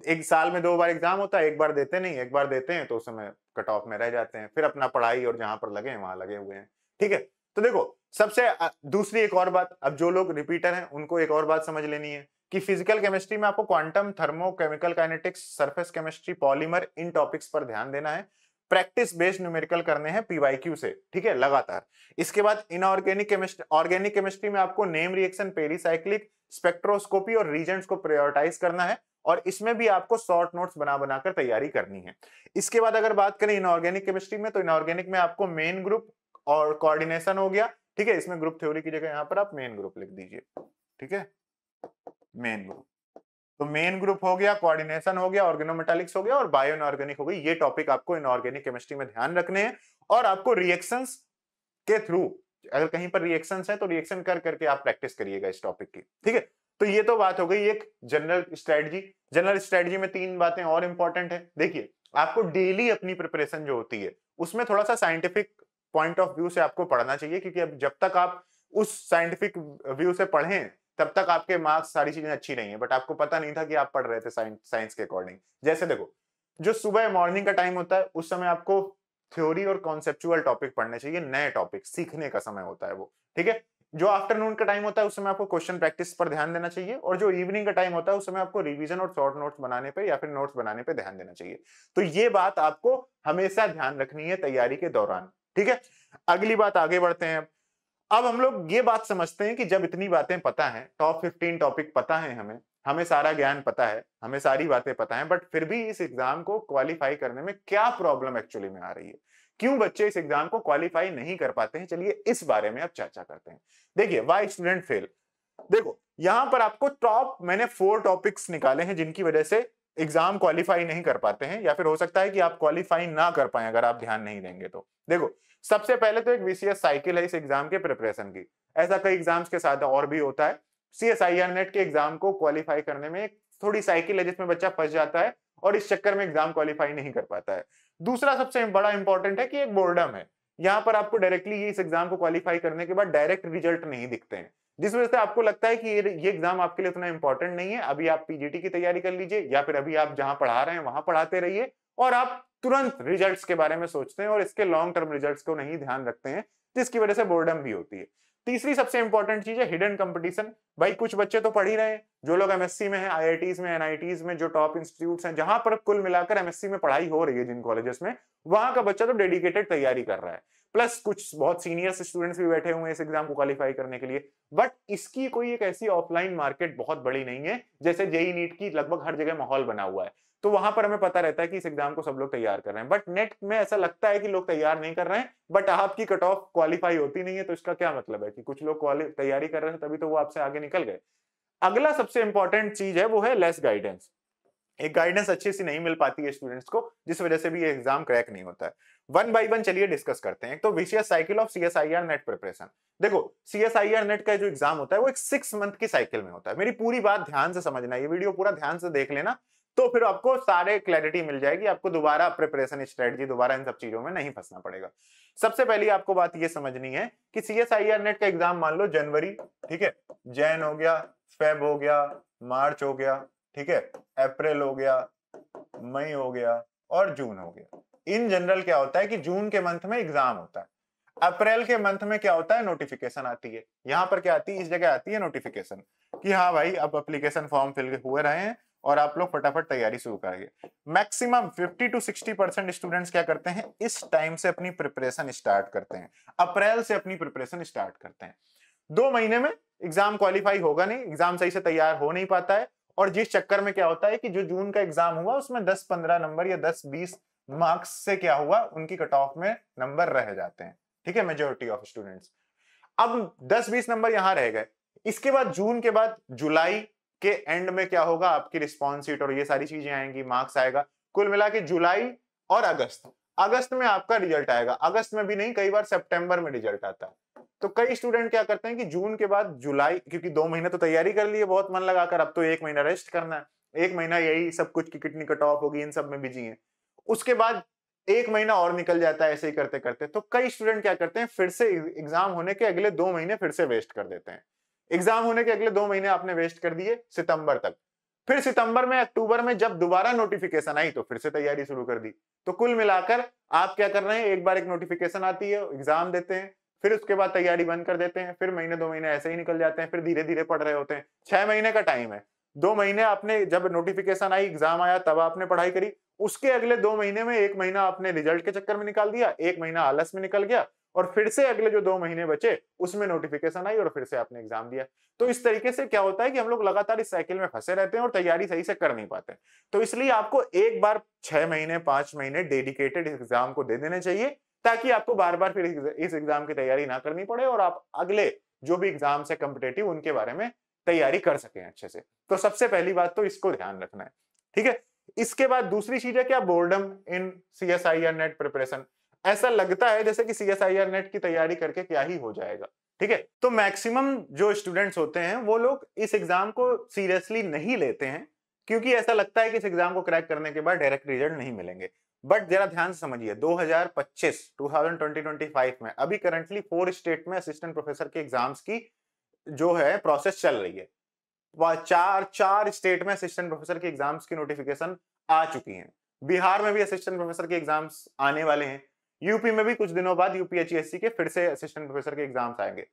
एक साल में 2 बार एग्जाम होता है, एक बार देते नहीं, एक बार देते हैं तो उस समय कट ऑफ में रह जाते हैं, फिर अपना पढ़ाई और जहां पर लगे वहां लगे हुए हैं। ठीक है, तो देखो सबसे दूसरी एक और बात, अब जो लोग रिपीटर हैं उनको एक और बात समझ लेनी है कि फिजिकल केमिस्ट्री में आपको quantum, thermochemical kinetics, surface chemistry, polymer, इन टॉपिक्स पर ध्यान देना है। प्रैक्टिस बेस्ड न्यूमेरिकल करने हैं पीवाईक्यू से, ठीक है, लगातार। इसके बाद इनऑर्गेनिक केमिस्ट्री, ऑर्गेनिक केमिस्ट्री में आपको नेम रिएक्शन, पेरीसाइक्लिक, स्पेक्ट्रोस्कोपी और रीजेंट्स को प्रायोरिटाइज करना है, और इसमें भी आपको शॉर्ट नोट्स बना बनाकर तैयारी करनी है। इसके बाद अगर बात करें इनऑर्गेनिक केमिस्ट्री में, तो इनऑर्गेनिक में आपको मेन ग्रुप और कोऑर्डिनेशन हो गया, ठीक है। इसमें ग्रुप थ्योरी की जगह यहां पर आप मेन ग्रुप लिख दीजिए, ठीक है, मेन ग्रुप। तो मेन ग्रुप हो गया, कोऑर्डिनेशन हो गया, ऑर्गेनोमेटालिक्स हो गया और बायो इनऑर्गेनिक हो गई। ये टॉपिक आपको इनऑर्गेनिक केमिस्ट्री में ध्यान रखने हैं, और आपको रिएक्शंस के थ्रू, अगर कहीं पर रिएक्शंस है तो रिएक्शन कर करके आप प्रैक्टिस करिएगा इस टॉपिक की, ठीक है। तो ये तो बात हो गई एक जनरल स्ट्रेटजी। जनरल स्ट्रेटजी में 3 बातें और इंपॉर्टेंट है। देखिए, आपको डेली अपनी प्रिपरेशन जो होती है उसमें थोड़ा सा साइंटिफिक पॉइंट ऑफ व्यू से आपको पढ़ना चाहिए, क्योंकि अब जब तक आप उस साइंटिफिक व्यू से पढ़ें तब तक आपके मार्क्स, सारी चीजें अच्छी नहीं है, बट आपको पता नहीं था कि आप पढ़ रहे थे साइंस के अकॉर्डिंग। जैसे देखो, जो सुबह मॉर्निंग का टाइम होता है उस समय आपको थ्योरी और कॉन्सेप्चुअल टॉपिक पढ़ने चाहिए, नए टॉपिक सीखने का समय होता है वो, ठीक है। जो आफ्टरनून का टाइम होता है उस समय आपको क्वेश्चन प्रैक्टिस पर ध्यान देना चाहिए, और जो इवनिंग का टाइम होता है उस समय आपको रिवीजन और शॉर्ट नोट्स बनाने पे या फिर नोट्स बनाने पे ध्यान देना चाहिए। तो ये बात आपको हमेशा ध्यान रखनी है तैयारी के दौरान, ठीक है। अगली बात, आगे बढ़ते हैं। अब हम लोग ये बात समझते हैं कि जब इतनी बातें पता है, टॉप 15 टॉपिक पता है, हमें सारा ज्ञान पता है, हमें सारी बातें पता है, बट फिर भी इस एग्जाम को क्वालिफाई करने में क्या प्रॉब्लम एक्चुअली में आ रही है, क्यों बच्चे इस एग्जाम को क्वालिफाई नहीं कर पाते हैं, चलिए इस बारे में अब चर्चा करते हैं। देखिए, व्हाई स्टूडेंट फेल। देखो, यहां पर आपको टॉप मैंने 4 टॉपिक्स निकाले हैं जिनकी वजह से एग्जाम क्वालिफाई नहीं कर पाते हैं, या फिर हो सकता है कि आप क्वालिफाई ना कर पाए अगर आप ध्यान नहीं देंगे तो। देखो, सबसे पहले तो एक विशियस साइकिल है इस एग्जाम के प्रिपरेशन की। ऐसा कई एग्जाम्स के साथ और भी होता है। सीएसआईआर नेट के एग्जाम को क्वालिफाई करने में एक थोड़ी साइकिल है जिसमें बच्चा फंस जाता है और इस चक्कर में एग्जाम क्वालिफाई नहीं कर पाता है। दूसरा सबसे बड़ा इंपॉर्टेंट है कि एक बोर्डम है। यहां पर आपको डायरेक्टली इस एग्जाम को क्वालिफाई करने के बाद डायरेक्ट रिजल्ट नहीं दिखते हैं, जिस वजह से आपको लगता है कि ये एग्जाम आपके लिए उतना इंपॉर्टेंट नहीं है। अभी आप पीजीटी की तैयारी कर लीजिए, या फिर अभी आप जहां पढ़ा रहे हैं वहां पढ़ाते रहिए, और आप तुरंत रिजल्ट्स के बारे में सोचते हैं और इसके लॉन्ग टर्म रिजल्ट्स को नहीं ध्यान रखते हैं, जिसकी वजह से बोर्डम भी होती है। तीसरी सबसे इंपॉर्टेंट चीज है हिडन कंपटीशन। भाई, कुछ बच्चे तो पढ़ ही रहे हैं, जो लोग एमएससी में हैं, आईआईटीज में, एनआईटीज में, जो टॉप इंस्टीट्यूट्स हैं, जहां पर कुल मिलाकर एमएससी में पढ़ाई हो रही है जिन कॉलेजेस में, वहां का बच्चा तो डेडिकेटेड तैयारी कर रहा है। प्लस कुछ बहुत सीनियर स्टूडेंट्स भी बैठे हुए हैं इस एग्जाम को क्वालिफाई करने के लिए। बट इसकी कोई एक ऐसी ऑफलाइन मार्केट बहुत बड़ी नहीं है, जैसे जेई नीट की लगभग हर जगह माहौल बना हुआ है, तो वहां पर हमें पता रहता है कि इस एग्जाम को सब लोग तैयार कर रहे हैं। बट नेट में ऐसा लगता है कि लोग तैयार नहीं कर रहे हैं, बट आपकी कट ऑफ क्वालिफाई होती नहीं है, तो इसका क्या मतलब है कि कुछ लोग तैयारी कर रहे हैं तभी तो वो आपसे आगे निकल गए। अगला सबसे इंपॉर्टेंट चीज है वो है लेस गाइडेंस। एक गाइडेंस अच्छी सी नहीं मिल पाती है स्टूडेंट्स को, जिस वजह से भी ये एग्जाम क्रैक नहीं होता है। वन बाय वन चलिए डिस्कस करते हैं। एक तो vicious cycle of CSIR net preparation. देखो, सीएसआईआर नेट का जो एग्जाम होता है वो एक 6 मंथ की साइकिल में होता है। मेरी पूरी बात ध्यान से समझना, ये वीडियो पूरा ध्यान से देख लेना, तो फिर आपको सारे क्लैरिटी मिल जाएगी, आपको दोबारा प्रिपरेशन स्ट्रेटजी, दोबारा इन सब चीजों में नहीं फंसना पड़ेगा। सबसे पहले आपको बात ये समझनी है कि सीएसआईआर नेट का एग्जाम मान लो जनवरी, ठीक है, जैन हो गया, फेब हो गया, मार्च हो गया, ठीक है, अप्रैल हो गया, मई हो गया और जून हो गया। इन जनरल क्या होता है कि जून के मंथ में एग्जाम होता है। अप्रैल के मंथ में क्या होता है, नोटिफिकेशन आती है। यहां पर क्या आती है, इस जगह आती है नोटिफिकेशन कि हाँ भाई अब एप्लीकेशन फॉर्म फिल हुए रहे हैं और आप लोग फटाफट तैयारी शुरू करेंगे। मैक्सिमम 50 to 60% स्टूडेंट्स क्या करते हैं, इस टाइम से अपनी प्रिपरेशन स्टार्ट करते हैं, अप्रैल से अपनी प्रिपरेशन स्टार्ट करते हैं। 2 महीने में एग्जाम क्वालिफाई होगा नहीं, एग्जाम सही से तैयार हो नहीं पाता है, और जिस चक्कर में क्या होता है कि जो जून का एग्जाम हुआ उसमें 10-15 नंबर या 10-20 मार्क्स से क्या हुआ, उनकी कट ऑफ में नंबर रह जाते हैं, ठीक है, मेजोरिटी ऑफ स्टूडेंट्स। अब 10-20 नंबर यहां रह गए। इसके बाद जून के बाद जुलाई के एंड में क्या होगा, आपकी रिस्पॉन्स शीट और ये सारी चीजें आएंगी, मार्क्स आएगा। कुल मिला के जुलाई और अगस्त में आपका रिजल्ट आएगा। अगस्त में भी नहीं, कई बार सितंबर में रिजल्ट आता है। तो कई स्टूडेंट क्या करते हैं कि जून के बाद जुलाई, क्योंकि 2 महीने तो तैयारी कर लिए बहुत मन लगाकर, अब तो 1 महीना रेस्ट करना है, 1 महीना यही सब कुछ की कितनी कट ऑफ होगी इन सब में बिजी है। उसके बाद 1 महीना और निकल जाता है ऐसे ही करते करते। तो कई स्टूडेंट क्या करते हैं, फिर से एग्जाम होने के अगले 2 महीने फिर से वेस्ट कर देते हैं। एग्जाम होने के अगले 2 महीने आपने वेस्ट कर दिए सितंबर तक, फिर सितंबर में, अक्टूबर में जब दोबारा नोटिफिकेशन आई तो फिर से तैयारी शुरू कर दी। तो कुल मिलाकर आप क्या कर रहे हैं, एक बार एक नोटिफिकेशन आती है, एग्जाम देते हैं, फिर उसके बाद तैयारी बंद कर देते हैं, फिर महीने 2 महीने ऐसे ही निकल जाते हैं, फिर धीरे धीरे पढ़ रहे होते हैं। 6 महीने का टाइम है, 2 महीने आपने, जब नोटिफिकेशन आई, एग्जाम आया, तब आपने पढ़ाई करी, उसके अगले 2 महीने में 1 महीना आपने रिजल्ट के चक्कर में निकाल दिया, 1 महीना आलस में निकल गया, और फिर से अगले जो 2 महीने बचे उसमें नोटिफिकेशन आई और फिर से आपने एग्जाम दिया। तो इस तरीके से क्या होता है कि हम लोग लगातार इस साइकिल में फंसे रहते हैं और तैयारी सही से कर नहीं पाते। तो इसलिए आपको एक बार 6 महीने 5 महीने डेडिकेटेड एग्जाम को दे देने चाहिए, ताकि आपको बार बार फिर इस एग्जाम की तैयारी ना करनी पड़े और आप अगले जो भी एग्जाम्स है कॉम्पिटिटिव उनके बारे में तैयारी कर सकें अच्छे से। तो सबसे पहली बात तो इसको ध्यान रखना है, ठीक है। इसके बाद दूसरी चीज है क्या, बोर्डम इन CSIR नेट प्रिपरेशन। ऐसा लगता है जैसे कि CSIR नेट की तैयारी करके क्या ही हो जाएगा, ठीक है। तो मैक्सिमम जो स्टूडेंट्स होते हैं वो लोग इस एग्जाम को सीरियसली नहीं लेते हैं, क्योंकि ऐसा लगता है कि इस एग्जाम को क्रैक करने के बाद डायरेक्ट रिजल्ट नहीं मिलेंगे। बट जरा ध्यान से समझिए, 2025 में अभी करंटली 4 स्टेट में असिस्टेंट प्रोफेसर के एग्जाम्स की जो है प्रोसेस चल रही है। चार स्टेट में असिस्टेंट प्रोफेसर के एग्जाम्स की नोटिफिकेशन आ चुकी है। बिहार में भी असिस्टेंट प्रोफेसर के एग्जाम्स आने वाले हैं। यूपी में भी कुछ दिनों बाद UPHSC के फिर से असिस्टेंट प्रोफेसर के एग्जाम्स आएंगे।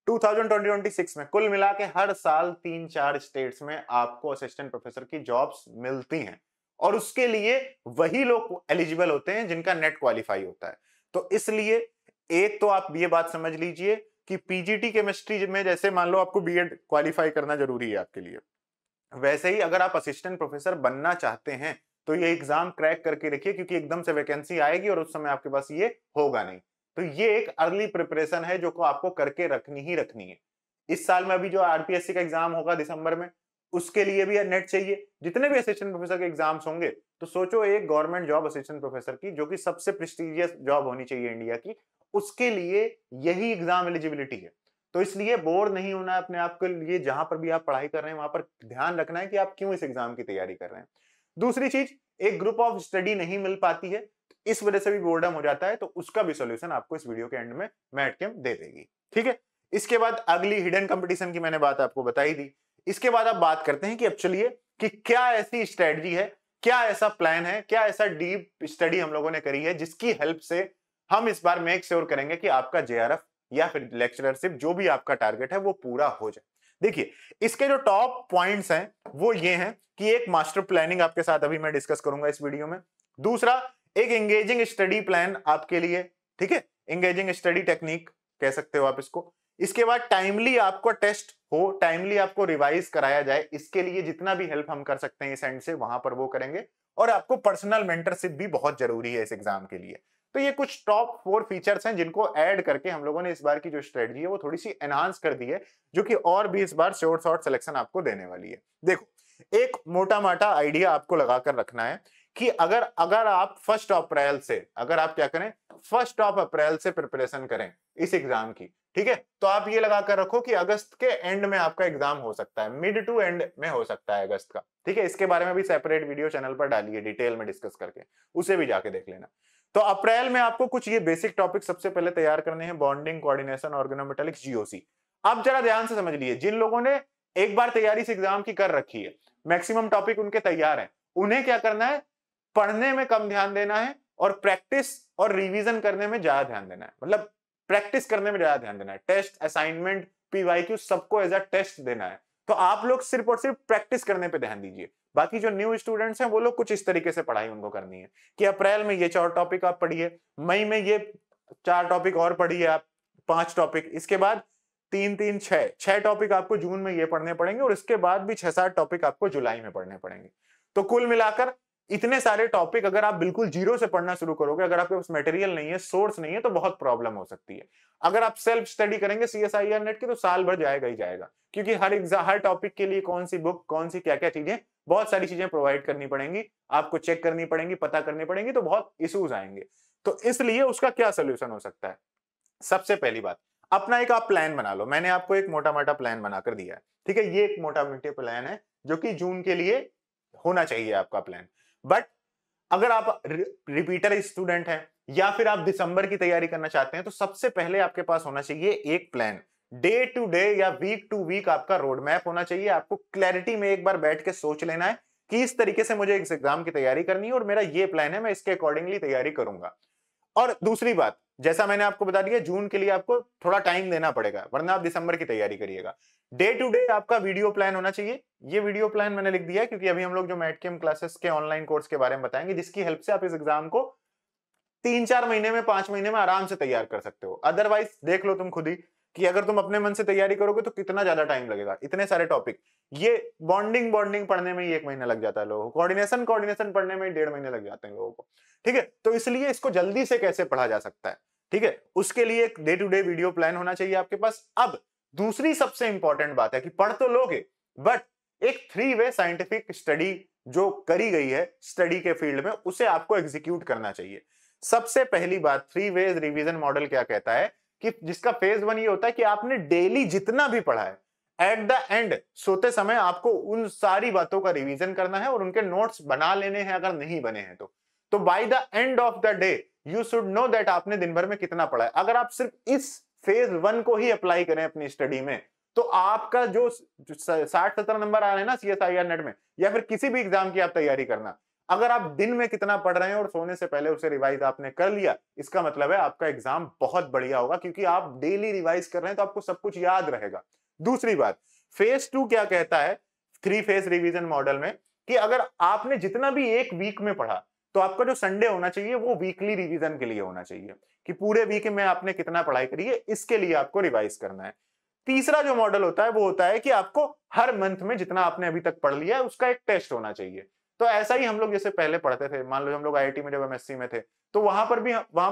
2026 में कुल मिला के हर साल 3-4 स्टेट्स में आपको असिस्टेंट प्रोफेसर की जॉब्स मिलती हैं, और उसके लिए वही लोग एलिजिबल होते हैं जिनका नेट क्वालिफाई होता है। तो इसलिए एक तो आप ये बात समझ लीजिए कि PGT केमिस्ट्री में जैसे मान लो आपको B.Ed क्वालिफाई करना जरूरी है आपके लिए, वैसे ही अगर आप असिस्टेंट प्रोफेसर बनना चाहते हैं तो ये एग्जाम क्रैक करके रखिए, क्योंकि एकदम से वैकेंसी आएगी और उस समय आपके पास ये होगा नहीं। तो ये एक अर्ली प्रिपरेशन है जो को आपको करके रखनी ही रखनी है। इस साल में अभी जो RPSC का एग्जाम होगा दिसंबर में, उसके लिए भी नेट चाहिए। जितने भी असिस्टेंट प्रोफेसर के एग्जाम्स होंगे, तो सोचो एक गवर्नमेंट जॉब असिस्टेंट प्रोफेसर की, जो कि सबसे प्रेस्टिजियस जॉब होनी चाहिए इंडिया की, उसके लिए यही एग्जाम एलिजिबिलिटी है। तो इसलिए बोर नहीं होना है अपने आप के लिए। जहां पर भी आप पढ़ाई कर रहे हैं वहां पर ध्यान रखना है कि आप क्यों इस एग्जाम की तैयारी कर रहे हैं। दूसरी चीज, एक ग्रुप ऑफ स्टडी नहीं मिल पाती है, इस वजह से भी बोर्डम हो जाता है, तो उसका भी सॉल्यूशन आपको इस वीडियो के एंड में मैटकेम दे देगी, ठीक है। इसके बाद अगली हिडन कंपटीशन की मैंने बात आपको बताई थी। इसके बाद आप बात करते हैं कि अब चलिए कि क्या ऐसी स्ट्रेटजी है, क्या ऐसा प्लान है, क्या ऐसा डीप स्टडी हम लोगों ने करी है जिसकी हेल्प से हम इस बार मेक श्योर करेंगे कि आपका JRF या फिर लेक्चररशिप जो भी आपका टारगेट है वो पूरा हो जाए। देखिए, इसके जो टॉप पॉइंट्स हैं वो ये हैं कि एक मास्टर प्लानिंग आपके साथ अभी मैं डिस्कस करूंगा इस वीडियो में। दूसरा, एक एंगेजिंग स्टडी प्लान आपके लिए, ठीक है, एंगेजिंग स्टडी टेक्निक कह सकते हो आप इसको। इसके बाद टाइमली आपको टेस्ट हो, टाइमली आपको रिवाइज कराया जाए, इसके लिए जितना भी हेल्प हम कर सकते हैं इस एंड से वहां पर वो करेंगे। और आपको पर्सनल मेंटरशिप भी बहुत जरूरी है इस एग्जाम के लिए। तो ये कुछ टॉप 4 फीचर्स हैं जिनको ऐड करके हम लोगों ने इस बार की जो स्ट्रेटजी है वो थोड़ी सी एनहांस कर दी है, जो कि और भी इस बार शॉर्ट सिलेक्शन आपको देने वाली है। देखो, एक मोटा माटा आइडिया आपको लगाकर रखना है कि अगर आप 1 अप्रैल से, अगर आप क्या करें 1 अप्रैल से प्रिपरेशन करें इस एग्जाम की, ठीक है, तो आप ये लगा कर रखो कि अगस्त के एंड में आपका एग्जाम हो सकता है, मिड टू एंड में हो सकता है अगस्त का, ठीक है। इसके बारे में भी सेपरेट वीडियो चैनल पर डाली है डिटेल में डिस्कस करके, उसे भी जाके देख लेना। तो अप्रैल में आपको कुछ ये बेसिक टॉपिक सबसे पहले तैयार करने हैं, बॉन्डिंग, कोऑर्डिनेशन, ऑर्गेनोमेटालिक्स, GOC। अब जरा ध्यान से समझ लिए, जिन लोगों ने एक बार तैयारी इस एग्जाम की कर रखी है, मैक्सिमम टॉपिक उनके तैयार हैं, उन्हें क्या करना है, पढ़ने में कम ध्यान देना है और प्रैक्टिस और रिवीजन करने में ज्यादा ध्यान देना है। मतलब प्रैक्टिस करने में ज्यादा ध्यान देना है। टेस्ट, असाइनमेंट, PYQ सबको एज अ टेस्ट देना है। तो आप लोग सिर्फ और सिर्फ प्रैक्टिस करने पे ध्यान दीजिए। बाकी जो न्यू स्टूडेंट्स हैं वो लोग कुछ इस तरीके से पढ़ाई उनको करनी है कि अप्रैल में ये 4 टॉपिक आप पढ़िए, मई में ये 4 टॉपिक और पढ़िए आप, 5 टॉपिक, इसके बाद 3 6 टॉपिक आपको जून में ये पढ़ने पड़ेंगे, और इसके बाद भी 6-7 टॉपिक आपको जुलाई में पढ़ने पड़ेंगे। तो कुल मिलाकर इतने सारे टॉपिक अगर आप बिल्कुल जीरो से पढ़ना शुरू करोगे, अगर आपके पास मटेरियल नहीं है, सोर्स नहीं है, तो बहुत प्रॉब्लम हो सकती है। अगर आप सेल्फ स्टडी करेंगे CSIR नेट की तो साल भर जाएगा ही जाएगा, क्योंकि हर टॉपिक के लिए कौन सी बुक, कौन सी क्या क्या चीजें, बहुत सारी चीजें प्रोवाइड करनी पड़ेंगी, आपको चेक करनी पड़ेंगी, पता करनी पड़ेंगी, तो बहुत इश्यूज आएंगे। तो इसलिए उसका क्या सोल्यूशन हो सकता है? सबसे पहली बात, अपना एक आप प्लान बना लो। मैंने आपको एक मोटा मोटा प्लान बनाकर दिया है, ठीक है। ये एक मोटा मोटा प्लान है जो कि जून के लिए होना चाहिए आपका प्लान। बट अगर आप रिपीटर स्टूडेंट हैं या फिर आप दिसंबर की तैयारी करना चाहते हैं, तो सबसे पहले आपके पास होना चाहिए एक प्लान। डे टू डे या वीक टू वीक आपका रोड मैप होना चाहिए। आपको क्लैरिटी में एक बार बैठ के सोच लेना है कि इस तरीके से मुझे इस एग्जाम की तैयारी करनी है और मेरा ये प्लान है, मैं इसके अकॉर्डिंगली तैयारी करूंगा। और दूसरी बात, जैसा मैंने आपको बता दिया, जून के लिए आपको थोड़ा टाइम देना पड़ेगा, वरना आप दिसंबर की तैयारी करिएगा। डे टू डे आपका वीडियो प्लान होना चाहिए। ये वीडियो प्लान मैंने लिख दिया है क्योंकि अभी हम लोग जो मैटकेम क्लासेस के ऑनलाइन कोर्स के बारे में बताएंगे, जिसकी हेल्प से आप इस एग्जाम को 3-4 महीने में, 5 महीने में आराम से तैयार कर सकते हो। अदरवाइज देख लो तुम खुद ही कि अगर तुम अपने मन से तैयारी करोगे तो कितना ज्यादा टाइम लगेगा। इतने सारे टॉपिक, ये बॉन्डिंग पढ़ने में ही 1 महीना लग जाता है लोगों को, कोऑर्डिनेशन पढ़ने में ही 1.5 महीने लग जाते हैं लोगों को, ठीक है। तो इसलिए इसको जल्दी से कैसे पढ़ा जा सकता है, ठीक है, उसके लिए एक day to day video plan होना चाहिए आपके पास। अब दूसरी सबसे इंपॉर्टेंट बात है कि पढ़ तो लोगे, बट एक 3 वे साइंटिफिक स्टडी जो करी गई है स्टडी के फील्ड में, उसे आपको एग्जीक्यूट करना चाहिए। सबसे पहली बात, 3 वेज रिवीजन मॉडल क्या कहता है कि जिसका फेज 1 ये होता है कि आपने डेली जितना भी पढ़ा है, एट द एंड सोते समय आपको उन सारी बातों का रिवीजन करना है और उनके नोट्स बना लेने हैं अगर नहीं बने हैं तो by the end of the day you should know that आपने दिन भर में कितना पढ़ा है। अगर आप सिर्फ इस फेज 1 को ही अप्लाई करें अपनी स्टडी में, तो आपका जो 60-70 नंबर आ रहे हैं ना CSIR नेट में या फिर किसी भी एग्जाम की आप तैयारी करना, अगर आप दिन में कितना पढ़ रहे हैं और सोने से पहले उसे रिवाइज आपने कर लिया, इसका मतलब है आपका एग्जाम बहुत बढ़िया होगा, क्योंकि आप डेली रिवाइज कर रहे हैं तो आपको सब कुछ याद रहेगा। दूसरी बात, फेज 2 क्या कहता है 3 फेज रिवीजन मॉडल में, कि अगर आपने जितना भी एक वीक में पढ़ा, तो आपका जो संडे होना चाहिए वो वीकली रिवीजन के लिए होना चाहिए, कि पूरे वीक में आपने कितना पढ़ाई करी है, इसके लिए आपको रिवाइज करना है। तीसरा जो मॉडल होता है वो होता है कि आपको हर मंथ में जितना आपने अभी तक पढ़ लिया है उसका एक टेस्ट होना चाहिए। तो ऐसा ही हम लोग जैसे पहले पढ़ते थे, मान लो हम लोग IIT में जब MSc में थे, तो वहां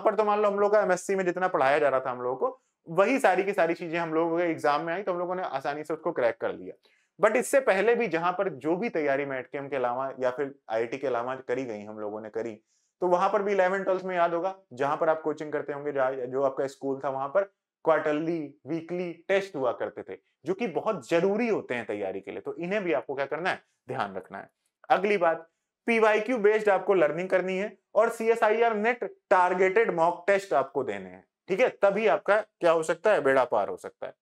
पर तो मान लो हम लोग का MSc में जितना पढ़ाया जा रहा था हम लोगों को, वही सारी की सारी चीजें हम लोगों के एग्जाम में आई, तो हम लोगों ने आसानी से उसको क्रैक कर लिया। बट इससे पहले भी जहां पर जो भी तैयारी मैटकेम के अलावा या फिर IIT के अलावा करी गई, हम लोगों ने करी, तो वहां पर भी 11th-12th में याद होगा, जहां पर आप कोचिंग करते होंगे, जो आपका स्कूल था, वहां पर क्वार्टरली वीकली टेस्ट हुआ करते थे, जो कि बहुत जरूरी होते हैं तैयारी के लिए। तो इन्हें भी आपको क्या करना है, ध्यान रखना है। अगली बात, PYQ बेस्ड आपको लर्निंग करनी है और CSIR NET targeted mock test आपको देने हैं, ठीक है, तभी आपका क्या हो सकता है, बेड़ा पार हो सकता है।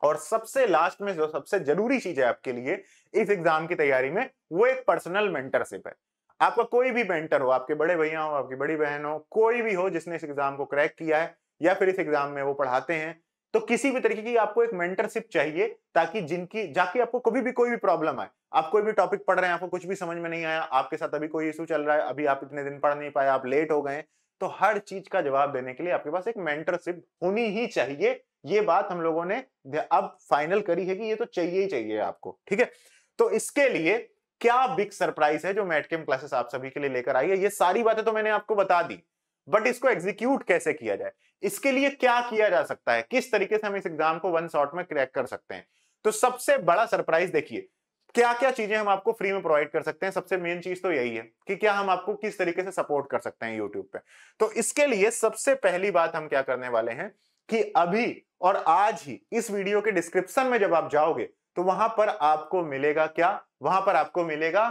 और सबसे लास्ट में जो सबसे जरूरी चीज है आपके लिए इस एग्जाम की तैयारी में, वो एक पर्सनल मेंटरशिप है। आपका कोई भी मेंटर हो, आपके बड़े भैया हो, आपकी बड़ी बहन हो, कोई भी हो जिसने इस एग्जाम को क्रैक किया है या फिर इस एग्जाम में वो पढ़ाते हैं, तो किसी भी तरीके की आपको एक मेंटरशिप चाहिए, ताकि जाके आपको कभी भी कोई भी प्रॉब्लम आए, आप कोई भी टॉपिक पढ़ रहे हैं, आपको कुछ भी समझ में नहीं आया, आपके साथ अभी कोई इशू चल रहा है, अभी आप इतने दिन पढ़ नहीं पाए, आप लेट हो गए, तो हर चीज का जवाब देने के लिए आपके पास एक मेंटरशिप होनी ही चाहिए। ये बात हम लोगों ने अब फाइनल करी है कि ये तो चाहिए ही चाहिए आपको, ठीक है। तो इसके लिए क्या बिग सरप्राइज है जो मैटकेम क्लासेस आप सभी के लिए लेकर आई है, ये सारी बातें तो मैंने आपको बता दी, बट इसको एग्जीक्यूट कैसे किया जाए, इसके लिए क्या किया जा सकता है, किस तरीके से हम इस एग्जाम को 1 शॉट में क्रैक कर सकते हैं। तो सबसे बड़ा सरप्राइज देखिए, क्या क्या चीजें हम आपको फ्री में प्रोवाइड कर सकते हैं। सबसे मेन चीज तो यही है कि क्या हम आपको किस तरीके से सपोर्ट कर सकते हैं यूट्यूब पे। तो इसके लिए सबसे पहली बात हम क्या करने वाले हैं कि अभी और आज ही इस वीडियो के डिस्क्रिप्शन में जब आप जाओगे, तो वहां पर आपको मिलेगा क्या, वहां पर आपको मिलेगा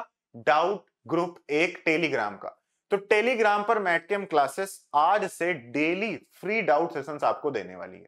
डाउट ग्रुप एक टेलीग्राम का। तो टेलीग्राम पर मैटकेम क्लासेस आज से डेली फ्री डाउट सेशंस आपको देने वाली है।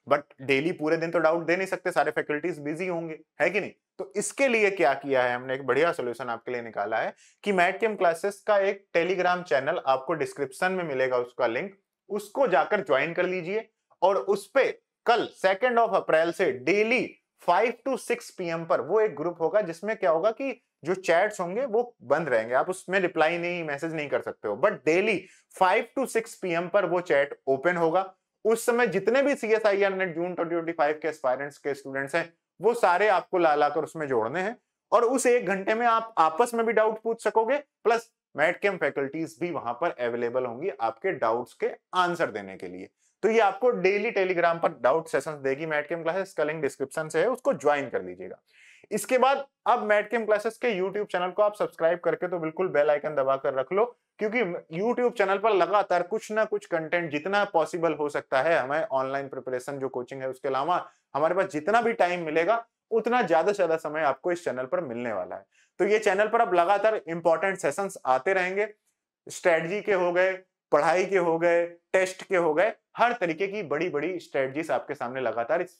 बट डेली पूरे दिन तो डाउट दे नहीं सकते, सारे फैकल्टीज बिजी होंगे, है कि नहीं। तो इसके लिए क्या किया है हमने, एक बढ़िया सोल्यूशन आपके लिए निकाला है कि मैटकेम क्लासेस का एक टेलीग्राम चैनल आपको डिस्क्रिप्शन में मिलेगा, उसका लिंक, उसको जाकर ज्वाइन कर लीजिए। और उस पे कल 2 अप्रैल से डेली 5 to 6 PM पर वो एक ग्रुप होगा, जिसमें क्या होगा कि जो चैट्स होंगे वो बंद रहेंगे, आप उसमें रिप्लाई नहीं, मैसेज नहीं कर सकते हो, बट डेली 5 to 6 PM पर वो चैट ओपन होगा। उस समय जितने भी CSIR नेट जून 2025 के एस्पायरेंट्स के स्टूडेंट्स हैं, वो सारे आपको ला कर उसमें जोड़ने हैं, और उस 1 घंटे में आप आपस में भी डाउट पूछ सकोगे, प्लस मैटकेम फैकल्टीज भी वहां पर अवेलेबल होंगी आपके डाउट्स के आंसर देने के लिए। तो ये आपको डेली टेलीग्राम पर डाउट सेशंस देगी मैटकेम क्लासेस, का लिंक डिस्क्रिप्शन से है, उसको ज्वाइन कर लीजिएगा। इसके बाद अब मैटकेम क्लासेस के यूट्यूब चैनल को आप सब्सक्राइब करके तो बिल्कुल बेल आइकन दबाकर रख लो, क्योंकि यूट्यूब चैनल पर लगातार कुछ ना कुछ कंटेंट जितना पॉसिबल हो सकता है, हमें ऑनलाइन प्रिपरेशन जो कोचिंग है उसके अलावा हमारे पास जितना भी टाइम मिलेगा, उतना ज्यादा से ज्यादा समय आपको इस चैनल पर मिलने वाला है। तो ये चैनल पर अब लगातार इंपॉर्टेंट सेशंस आते रहेंगे, स्ट्रेटजी के हो गए, पढ़ाई के हो गए, टेस्ट के हो गए, हर तरीके की बड़ी बड़ी स्ट्रेटजीज आपके सामने लगातार इस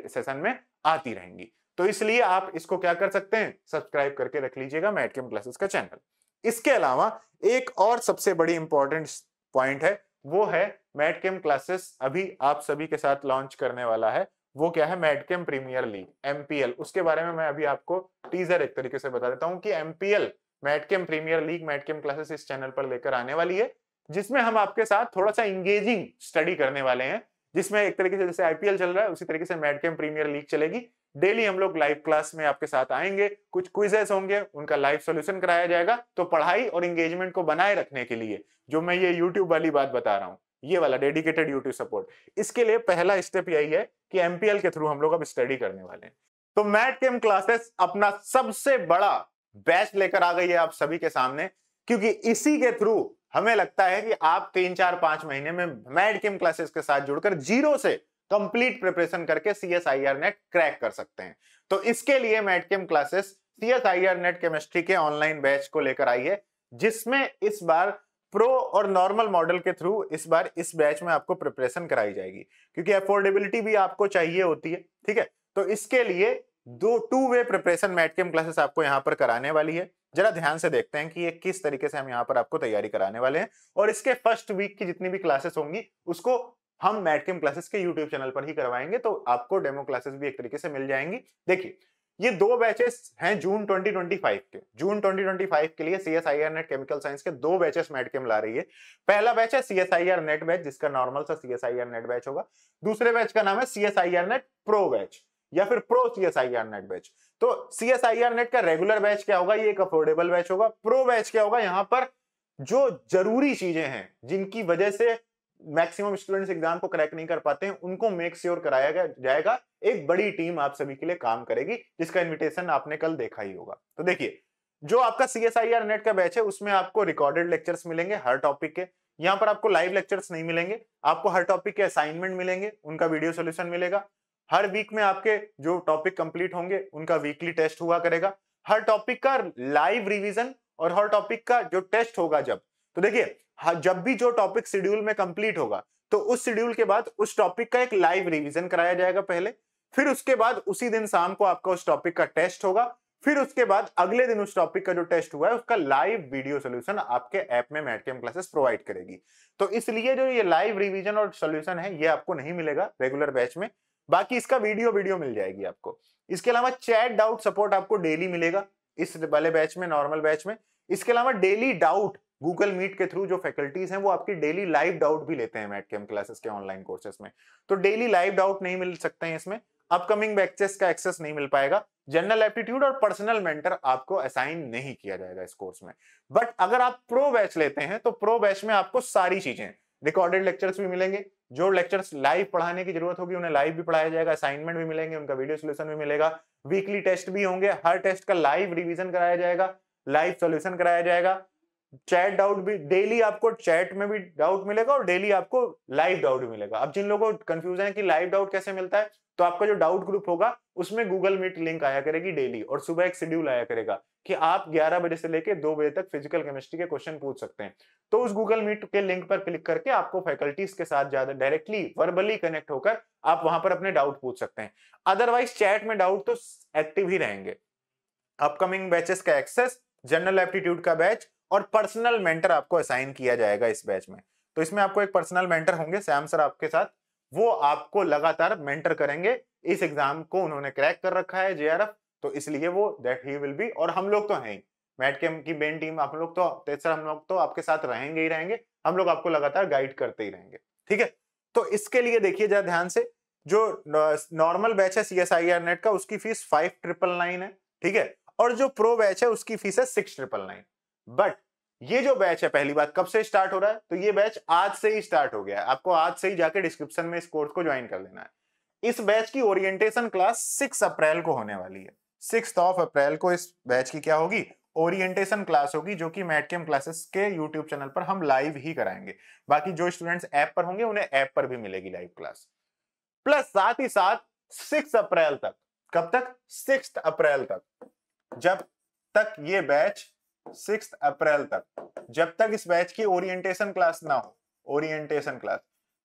सेशन में आती रहेंगी। तो इसलिए आप इसको क्या कर सकते हैं, सब्सक्राइब करके रख लीजिएगा मैटकेम क्लासेस का चैनल। इसके अलावा एक और सबसे बड़ी इंपॉर्टेंट पॉइंट है, वो है मैडकेम क्लासेस अभी आप सभी के साथ लॉन्च करने वाला है। वो क्या है? मैडकेम प्रीमियर लीग, एमपीएल। उसके बारे में मैं अभी आपको टीजर एक तरीके से बता देता हूं कि एमपीएल, मैडकेम प्रीमियर लीग, मैडकेम क्लासेस इस चैनल पर लेकर आने वाली है, जिसमें हम आपके साथ थोड़ा सा इंगेजिंग स्टडी करने वाले हैं, जिसमें एक तरीके से जैसे आईपीएल चल रहा है उसी तरीके से मैडकेम प्रीमियर लीग चलेगी। डेली हम लोग लाइव क्लास में आपके साथ आएंगे, कुछ क्विजेस होंगे, उनका लाइव सॉल्यूशन कराया जाएगा। तो पढ़ाई और एंगेजमेंट को बनाए रखने के लिए जो मैं ये यूट्यूब वाली बात बता रहा हूं, ये वाला डेडिकेटेड यूट्यूब सपोर्ट, इसके लिए पहला स्टेप यही है कि एमपीएल के थ्रू हम लोग अब स्टडी करने वाले हैं। तो मैडकेम क्लासेस अपना सबसे बड़ा बैच लेकर आ गई है आप सभी के सामने, क्योंकि इसी के थ्रू हमें लगता है कि आप 3-4-5 महीने में मैडकेम क्लासेस के साथ जुड़कर जीरो से कंप्लीट प्रिपरेशन करके सीएसआईआर नेट क्रैक कर सकते हैं। तो इसके लिए मैडकेम क्लासेस सीएसआईआर नेट केमिस्ट्री के ऑनलाइन बैच को लेकर आई है, जिसमें इस बार प्रो और नॉर्मल मॉडल के थ्रू इस बार इस बैच में आपको प्रिपरेशन कराई जाएगी, क्योंकि अफोर्डेबिलिटी भी आपको चाहिए होती है। ठीक है, तो इसके लिए 2 वे प्रिपरेशन मैडकेम क्लासेस आपको यहां पर कराने वाली है। जरा ध्यान से देखते हैं कि ये किस तरीके से हम यहां पर आपको तैयारी कराने वाले हैं, और इसके फर्स्ट वीक की जितनी भी क्लासेस होंगी उसको हम मैडकेम क्लासेस के यूट्यूब चैनल पर ही करवाएंगे, तो आपको डेमो क्लासेस भी एक तरीके से मिल जाएंगी। देखिए, ये 2 बैचेस हैं जून 2025 के। जून 2025 के लिए सीएसआईआर नेट केमिकल साइंस के 2 बैचेस मैडकेम ला रही है। पहला बैच है सीएसआईआर नेट बैच, जिसका नॉर्मल सा सीएसआईआर नेट बैच होगा। दूसरे बैच का नाम है सीएसआईआर नेट प्रो बैच या फिर प्रो सीएसआईआर नेट बैच। तो सीएसआईआर नेट का रेगुलर बैच क्या होगा? ये एक अफोर्डेबल बैच होगा। प्रो बैच क्या होगा? यहां पर जो जरूरी चीजें हैं जिनकी वजह से मैक्सिमम स्टूडेंट्स एग्जाम को क्रैक नहीं कर पाते हैं, उनको मेक श्योर कराया जाएगा। एक बड़ी टीम आप सभी के लिए काम करेगी, जिसका इनविटेशन आपने कल देखा ही होगा। तो देखिए, जो आपका सीएसआईआर नेट का बैच है उसमें आपको रिकॉर्डेड लेक्चर्स मिलेंगे हर टॉपिक के। यहां पर आपको लाइव लेक्चर्स नहीं मिलेंगे, आपको हर टॉपिक के असाइनमेंट मिलेंगे, उनका वीडियो सोल्यूशन मिलेगा। हर वीक में आपके जो टॉपिक कंप्लीट होंगे उनका वीकली टेस्ट हुआ करेगा। हर टॉपिक का लाइव रिवीजन और हर टॉपिक का जो टेस्ट होगा तो देखिए, जब भी जो टॉपिक शेड्यूल में कंप्लीट होगा तो उस शेड्यूल के बाद उस टॉपिक का एक लाइव रिवीजन कराया जाएगा पहले, फिर उसके बाद उसी दिन शाम को आपका उस टॉपिक का टेस्ट होगा, फिर उसके बाद अगले दिन उस टॉपिक का जो टेस्ट हुआ है उसका लाइव वीडियो सोल्यूशन आपके ऐप में मैडकेम क्लासेस प्रोवाइड करेगी। तो इसलिए जो ये लाइव रिवीजन और सोल्यूशन है ये आपको नहीं मिलेगा रेगुलर बैच में, बाकी इसका वीडियो मिल जाएगी आपको। इसके अलावा चैट डाउट सपोर्ट आपको डेली मिलेगा इस वाले बैच में, नॉर्मल बैच में। इसके अलावा डेली डाउट गूगल मीट के थ्रू जो फैकल्टीज हैं वो आपकी डेली लाइव डाउट भी लेते हैं मैडकेम क्लासेस के ऑनलाइन कोर्सेस में, तो डेली लाइव डाउट नहीं मिल सकते हैं इसमें। अपकमिंग बैचेस का एक्सेस नहीं मिल पाएगा। जनरल एप्टीट्यूड और पर्सनल मेंटर आपको असाइन नहीं किया जाएगा इस कोर्स में। बट अगर आप प्रो बैच लेते हैं तो प्रो बैच में आपको सारी चीजें, रिकॉर्डेड लेक्चर्स भी मिलेंगे, जो लेक्चर्स लाइव पढ़ाने की जरूरत होगी उन्हें लाइव भी पढ़ाया जाएगा, असाइनमेंट भी मिलेंगे, उनका वीडियो सोल्यूशन भी मिलेगा, वीकली टेस्ट भी होंगे, हर टेस्ट का लाइव रिवीजन कराया जाएगा, लाइव सोल्यूशन कराया जाएगा, चैट डाउट भी डेली आपको चैट में भी डाउट मिलेगा और डेली आपको लाइव डाउट भी मिलेगा। अब जिन लोगों को कंफ्यूजन है कि लाइव डाउट कैसे मिलता है, तो आपका जो डाउट ग्रुप होगा उसमें गूगल मीट लिंक आया करेगी डेली, और सुबह एक शेड्यूल आया करेगा कि आप 11 बजे से लेकर 2 बजे तक फिजिकल केमिस्ट्री के क्वेश्चन पूछ सकते हैं। तो उस गूगल मीट के लिंक पर क्लिक करके आपको फैकल्टीज के साथ ज्यादा डायरेक्टली वर्बली कनेक्ट होकर आप वहां पर अपने डाउट पूछ सकते हैं। अदरवाइज चैट में डाउट तो एक्टिव ही रहेंगे। अपकमिंग बैचेस का एक्सेस, जनरल एप्टीट्यूड का बैच और पर्सनल मेंटर आपको असाइन किया जाएगा इस बैच में। तो इसमें आपको एक पर्सनल मेंटर होंगे, श्याम सर आपके साथ, वो आपको लगातार मेंटर करेंगे। इस एग्जाम को उन्होंने क्रैक कर रखा है जेआरएफ, तो इसलिए वो दैट ही विल बी, और हम लोग तो हैं ही मैडकेम की मेन टीम, आप लोग तो सर हम लोग तो आपके साथ रहेंगे ही रहेंगे, हम लोग आपको लगातार गाइड करते ही रहेंगे। ठीक है, तो इसके लिए देखिए जरा ध्यान से, जो नॉर्मल बैच है सीएसआईआर नेट का उसकी फीस 5999 है। ठीक है, और जो प्रो बैच है उसकी फीस है 6999। बट ये जो बैच है पहली बात कब से स्टार्ट हो रहा है, तो ये बैच आज से ही स्टार्ट हो गया है। आपको आज से ही जाके डिस्क्रिप्शन में इस कोर्स को ज्वाइन कर लेना है। इस बैच की ओरिएंटेशन क्लास 6 अप्रैल को होने वाली है। 6 अप्रैल को इस बैच की क्या होगी, ओरिएंटेशन क्लास होगी, जो कि मैडकेम क्लासेस के यूट्यूब चैनल पर हम लाइव ही कराएंगे। बाकी जो स्टूडेंट्स ऐप पर होंगे उन्हें ऐप पर भी मिलेगी लाइव क्लास। प्लस साथ ही साथ 6 अप्रैल तक, कब तक, 6 अप्रैल तक, जब तक ये बैच 6 अप्रैल तक, जब तक इस बैच की ओरिएंटेशन क्लास ना हो, ओरिएंटेशन क्लास,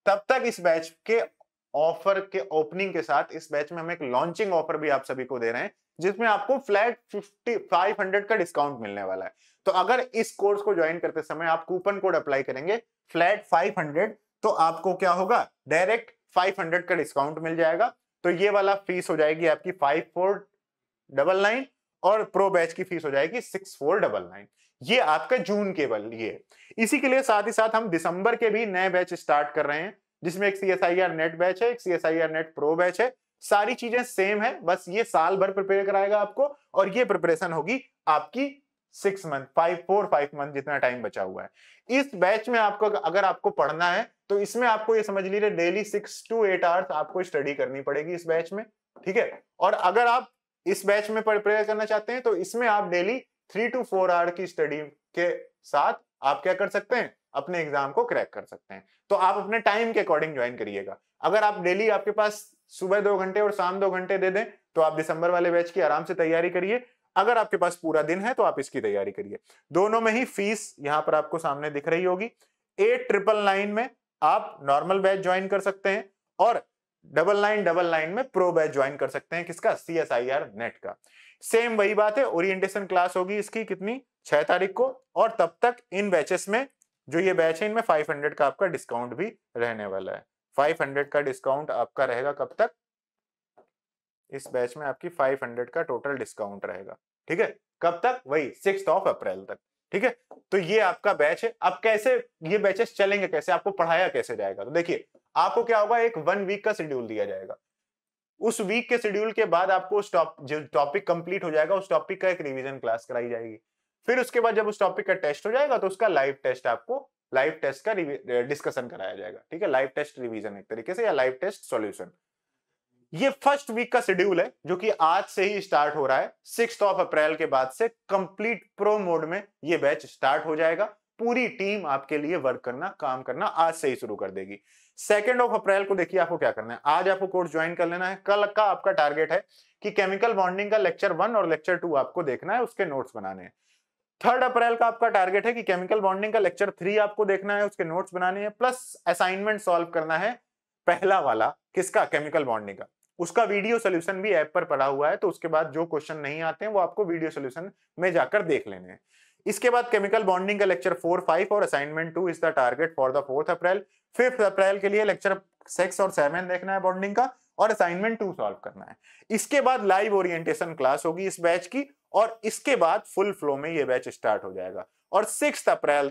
तब तक इस बैच के ऑफर के ओपनिंग के साथ इस बैच में हम एक लॉन्चिंग ऑफर भी आप सभी को दे रहे हैं, जिसमें आपको फ्लैट 500 का डिस्काउंट मिलने वाला है। तो अगर इस कोर्स को ज्वाइन करते समय आप कूपन कोड अप्लाई करेंगे फ्लैट 500, तो आपको क्या होगा, डायरेक्ट 500 का डिस्काउंट मिल जाएगा। तो ये वाला फीस हो जाएगी आपकी 5499 और प्रो बैच की फीस हो जाएगी 6499। ये आपका जून के लिए। इसी के लिए साथ ही साथ हम दिसंबर के भी नए बैच स्टार्ट कर रहे हैं, जिसमें एक CSIR नेट बैच है, एक CSIR नेट प्रो बैच है। सारी चीजें सेम है, बस ये साल भर प्रिपेयर कराएगा आपको, और ये प्रिपरेशन होगी आपकी 6 मंथ 5 मंथ जितना टाइम बचा हुआ है। इस बैच में आपको अगर आपको पढ़ना है तो इसमें आपको ये समझ लीजिए डेली 6 to 8 आवर्स आपको स्टडी करनी पड़ेगी इस बैच में, ठीक है। और अगर आप इस बैच में प्रिपेयर करना चाहते हैं तो इसमें आप डेली 3 to 4 आवर की स्टडी के साथ आप क्या कर सकते हैं, अपने एग्जाम को क्रैक कर सकते हैं। तो आप अपने टाइम के अकॉर्डिंग ज्वाइन करिएगा। अगर आप डेली आपके पास सुबह 2 घंटे और शाम 2 घंटे दे दें तो आप दिसंबर वाले बैच की आराम से तैयारी करिए। अगर आपके पास पूरा दिन है तो आप इसकी तैयारी करिए। दोनों में ही फीस यहां पर आपको सामने दिख रही होगी। 8999 में आप नॉर्मल बैच ज्वाइन कर सकते हैं और 9999 में प्रो बैच ज्वाइन कर सकते हैं। किसका, CSIR नेट का। सेम वही बात है, ओरिएंटेशन क्लास होगी इसकी कितनी, 6 तारीख को। और तब तक इन बैचेस में जो ये बैच है इनमें 500 का आपका डिस्काउंट भी रहने वाला है। 500 का डिस्काउंट आपका रहेगा कब तक, इस बैच में आपकी 500 का टोटल डिस्काउंट रहेगा, ठीक है। कब तक, वही 6 अप्रैल तक, ठीक है। तो ये आपका बैच है। अब कैसे ये बैचेस चलेंगे, कैसे आपको पढ़ाया कैसे जाएगा, तो देखिए आपको क्या होगा, एक 1 वीक का शेड्यूल दिया जाएगा। उस वीक के शेड्यूल के बाद आपको जो टॉपिक कंप्लीट हो जाएगा उस टॉपिक का एक रिवीजन क्लास कराई जाएगी। फिर उसके बाद जब उस टॉपिक का टेस्ट हो जाएगा तो उसका लाइव टेस्ट का डिस्कशन कराया जाएगा, ठीक है। लाइव टेस्ट रिवीजन एक तरीके से, या लाइव टेस्ट सॉल्यूशन। ये फर्स्ट वीक का शेड्यूल है जो कि आज से ही स्टार्ट हो रहा है। 6 अप्रैल के बाद से कंप्लीट प्रो मोड में ये बैच स्टार्ट हो जाएगा। पूरी टीम आपके लिए वर्क करना, काम करना आज से ही शुरू कर देगी। 2 अप्रैल को देखिए आपको क्या करना है। आज आपको कोर्स ज्वाइन कर लेना है। कल का आपका टारगेट है कि केमिकल बॉन्डिंग का लेक्चर 1 और लेक्चर 2 आपको देखना है, उसके नोट्स बनाने हैं। 3 अप्रैल का आपका टारगेट है कि केमिकल बॉन्डिंग का लेक्चर 3 आपको देखना है, उसके नोट्स बनाने हैं, प्लस असाइनमेंट सॉल्व करना है। पहला वाला किसका, केमिकल बॉन्डिंग का, उसका वीडियो सोल्यूशन भी ऐप पर पड़ा हुआ है। तो उसके बाद जो क्वेश्चन नहीं आते हैं वो आपको वीडियो सोल्यूशन में जाकर देख लेने हैं। इसके बाद केमिकल बॉन्डिंग का लेक्चर 4, 5 और assignment 2 is the target for the 4 अप्रैल। 5 अप्रैल के लिए लेक्चर 6 और 7 देखना है बॉन्डिंग का, और असाइनमेंट 2 सॉल्व करना है। इसके बाद लाइव ओरिएंटेशन क्लास होगी इस बैच की, और इसके बाद फुल फ्लो में ये बैच स्टार्ट हो जाएगा। और 6 अप्रैल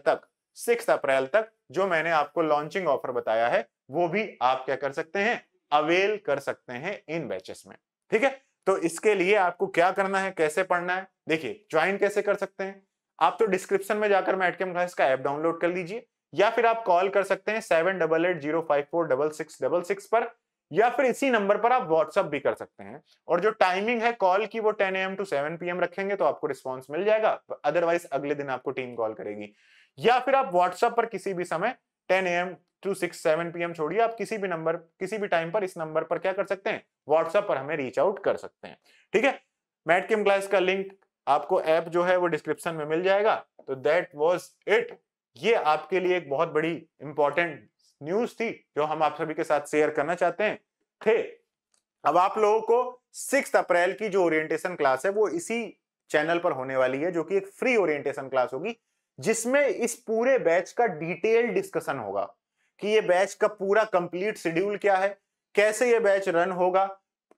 तक जो मैंने आपको लॉन्चिंग ऑफर बताया है वो भी आप क्या कर सकते हैं, अवेल कर सकते हैं इन बैचेस में, ठीक है। तो इसके लिए आपको क्या करना है, कैसे पढ़ना है, देखिए ज्वाइन कैसे कर सकते हैं आप। तो डिस्क्रिप्शन में जाकर मैटकेम क्लासेस का ऐप डाउनलोड कर लीजिए, या फिर आप कॉल कर सकते हैं 7880546666 पर, या फिर इसी नंबर पर आप व्हाट्सएप भी कर सकते हैं। और जो टाइमिंग है कॉल की वो 10 AM to 7 PM रखेंगे तो आपको रिस्पॉन्स मिल जाएगा। अदरवाइज अगले दिन आपको टीम कॉल करेगी, या फिर आप व्हाट्सएप पर किसी भी समय 10 AM to 6-7 PM छोड़िए, आप किसी भी नंबर किसी भी टाइम पर इस नंबर पर क्या कर सकते हैं, व्हाट्सएप पर हमें रीच आउट कर सकते हैं, ठीक है। मैटकेम क्लास का लिंक आपको ऐप जो है वो डिस्क्रिप्शन में मिल जाएगा। तो दैट वाज इट। ये आपके लिए एक बहुत बड़ी इंपॉर्टेंट न्यूज थी जो हम आप सभी के साथ शेयर करना चाहते हैं थे। अब आप लोगों को 6 अप्रैल की जो ओरिएंटेशन क्लास है वो इसी चैनल पर होने वाली है, जो कि एक फ्री ओरिएंटेशन क्लास होगी, जिसमें इस पूरे बैच का डिटेल डिस्कशन होगा कि ये बैच का पूरा कंप्लीट शेड्यूल क्या है, कैसे ये बैच रन होगा,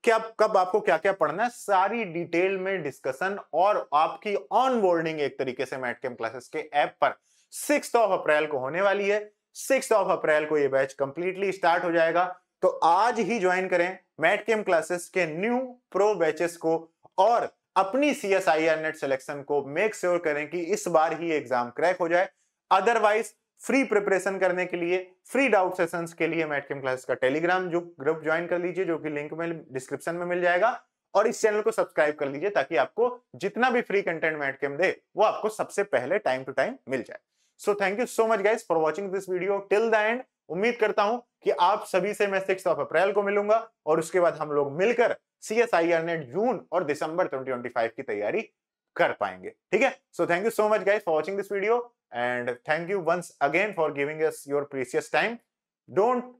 क्या कब आपको क्या क्या पढ़ना है, सारी डिटेल में डिस्कशन और आपकी ऑन बोर्डिंग एक तरीके से मैटकेम क्लासेस के ऐप पर 6 अप्रैल को होने वाली है। 6 अप्रैल को ये बैच कंप्लीटली स्टार्ट हो जाएगा। तो आज ही ज्वाइन करें मैटकेम क्लासेस के न्यू प्रो बैचेस को, और अपनी CSIR नेट सिलेक्शन को मेक श्योर करें कि इस बार ही एग्जाम क्रैक हो जाए। अदरवाइज फ्री प्रिपरेशन करने के लिए, फ्री डाउट सेशंस के लिए मैटकेम क्लासेस का टेलीग्राम जो ग्रुप ज्वाइन कर लीजिए, जो कि लिंक में डिस्क्रिप्शन में मिल जाएगा, और इस चैनल को सब्सक्राइब कर लीजिए ताकि आपको जितना भी फ्री कंटेंट मैटकेम दे वो आपको सबसे पहले टाइम टू टाइम मिल जाए। So thank you so much guys for watching this video till the end. उम्मीद करता हूं कि आप सभी से मैं 6 अप्रैल को मिलूंगा, और उसके बाद हम लोग मिलकर CSIR नेट जून और दिसंबर 2025 की तैयारी कर पाएंगे, ठीक है। So thank you so much guys for watching this video, and thank you once again for giving us your precious time. Don't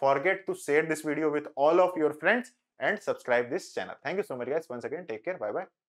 forget to share this video with all of your friends and subscribe this channel. Thank you so much guys once again. Take care. Bye bye.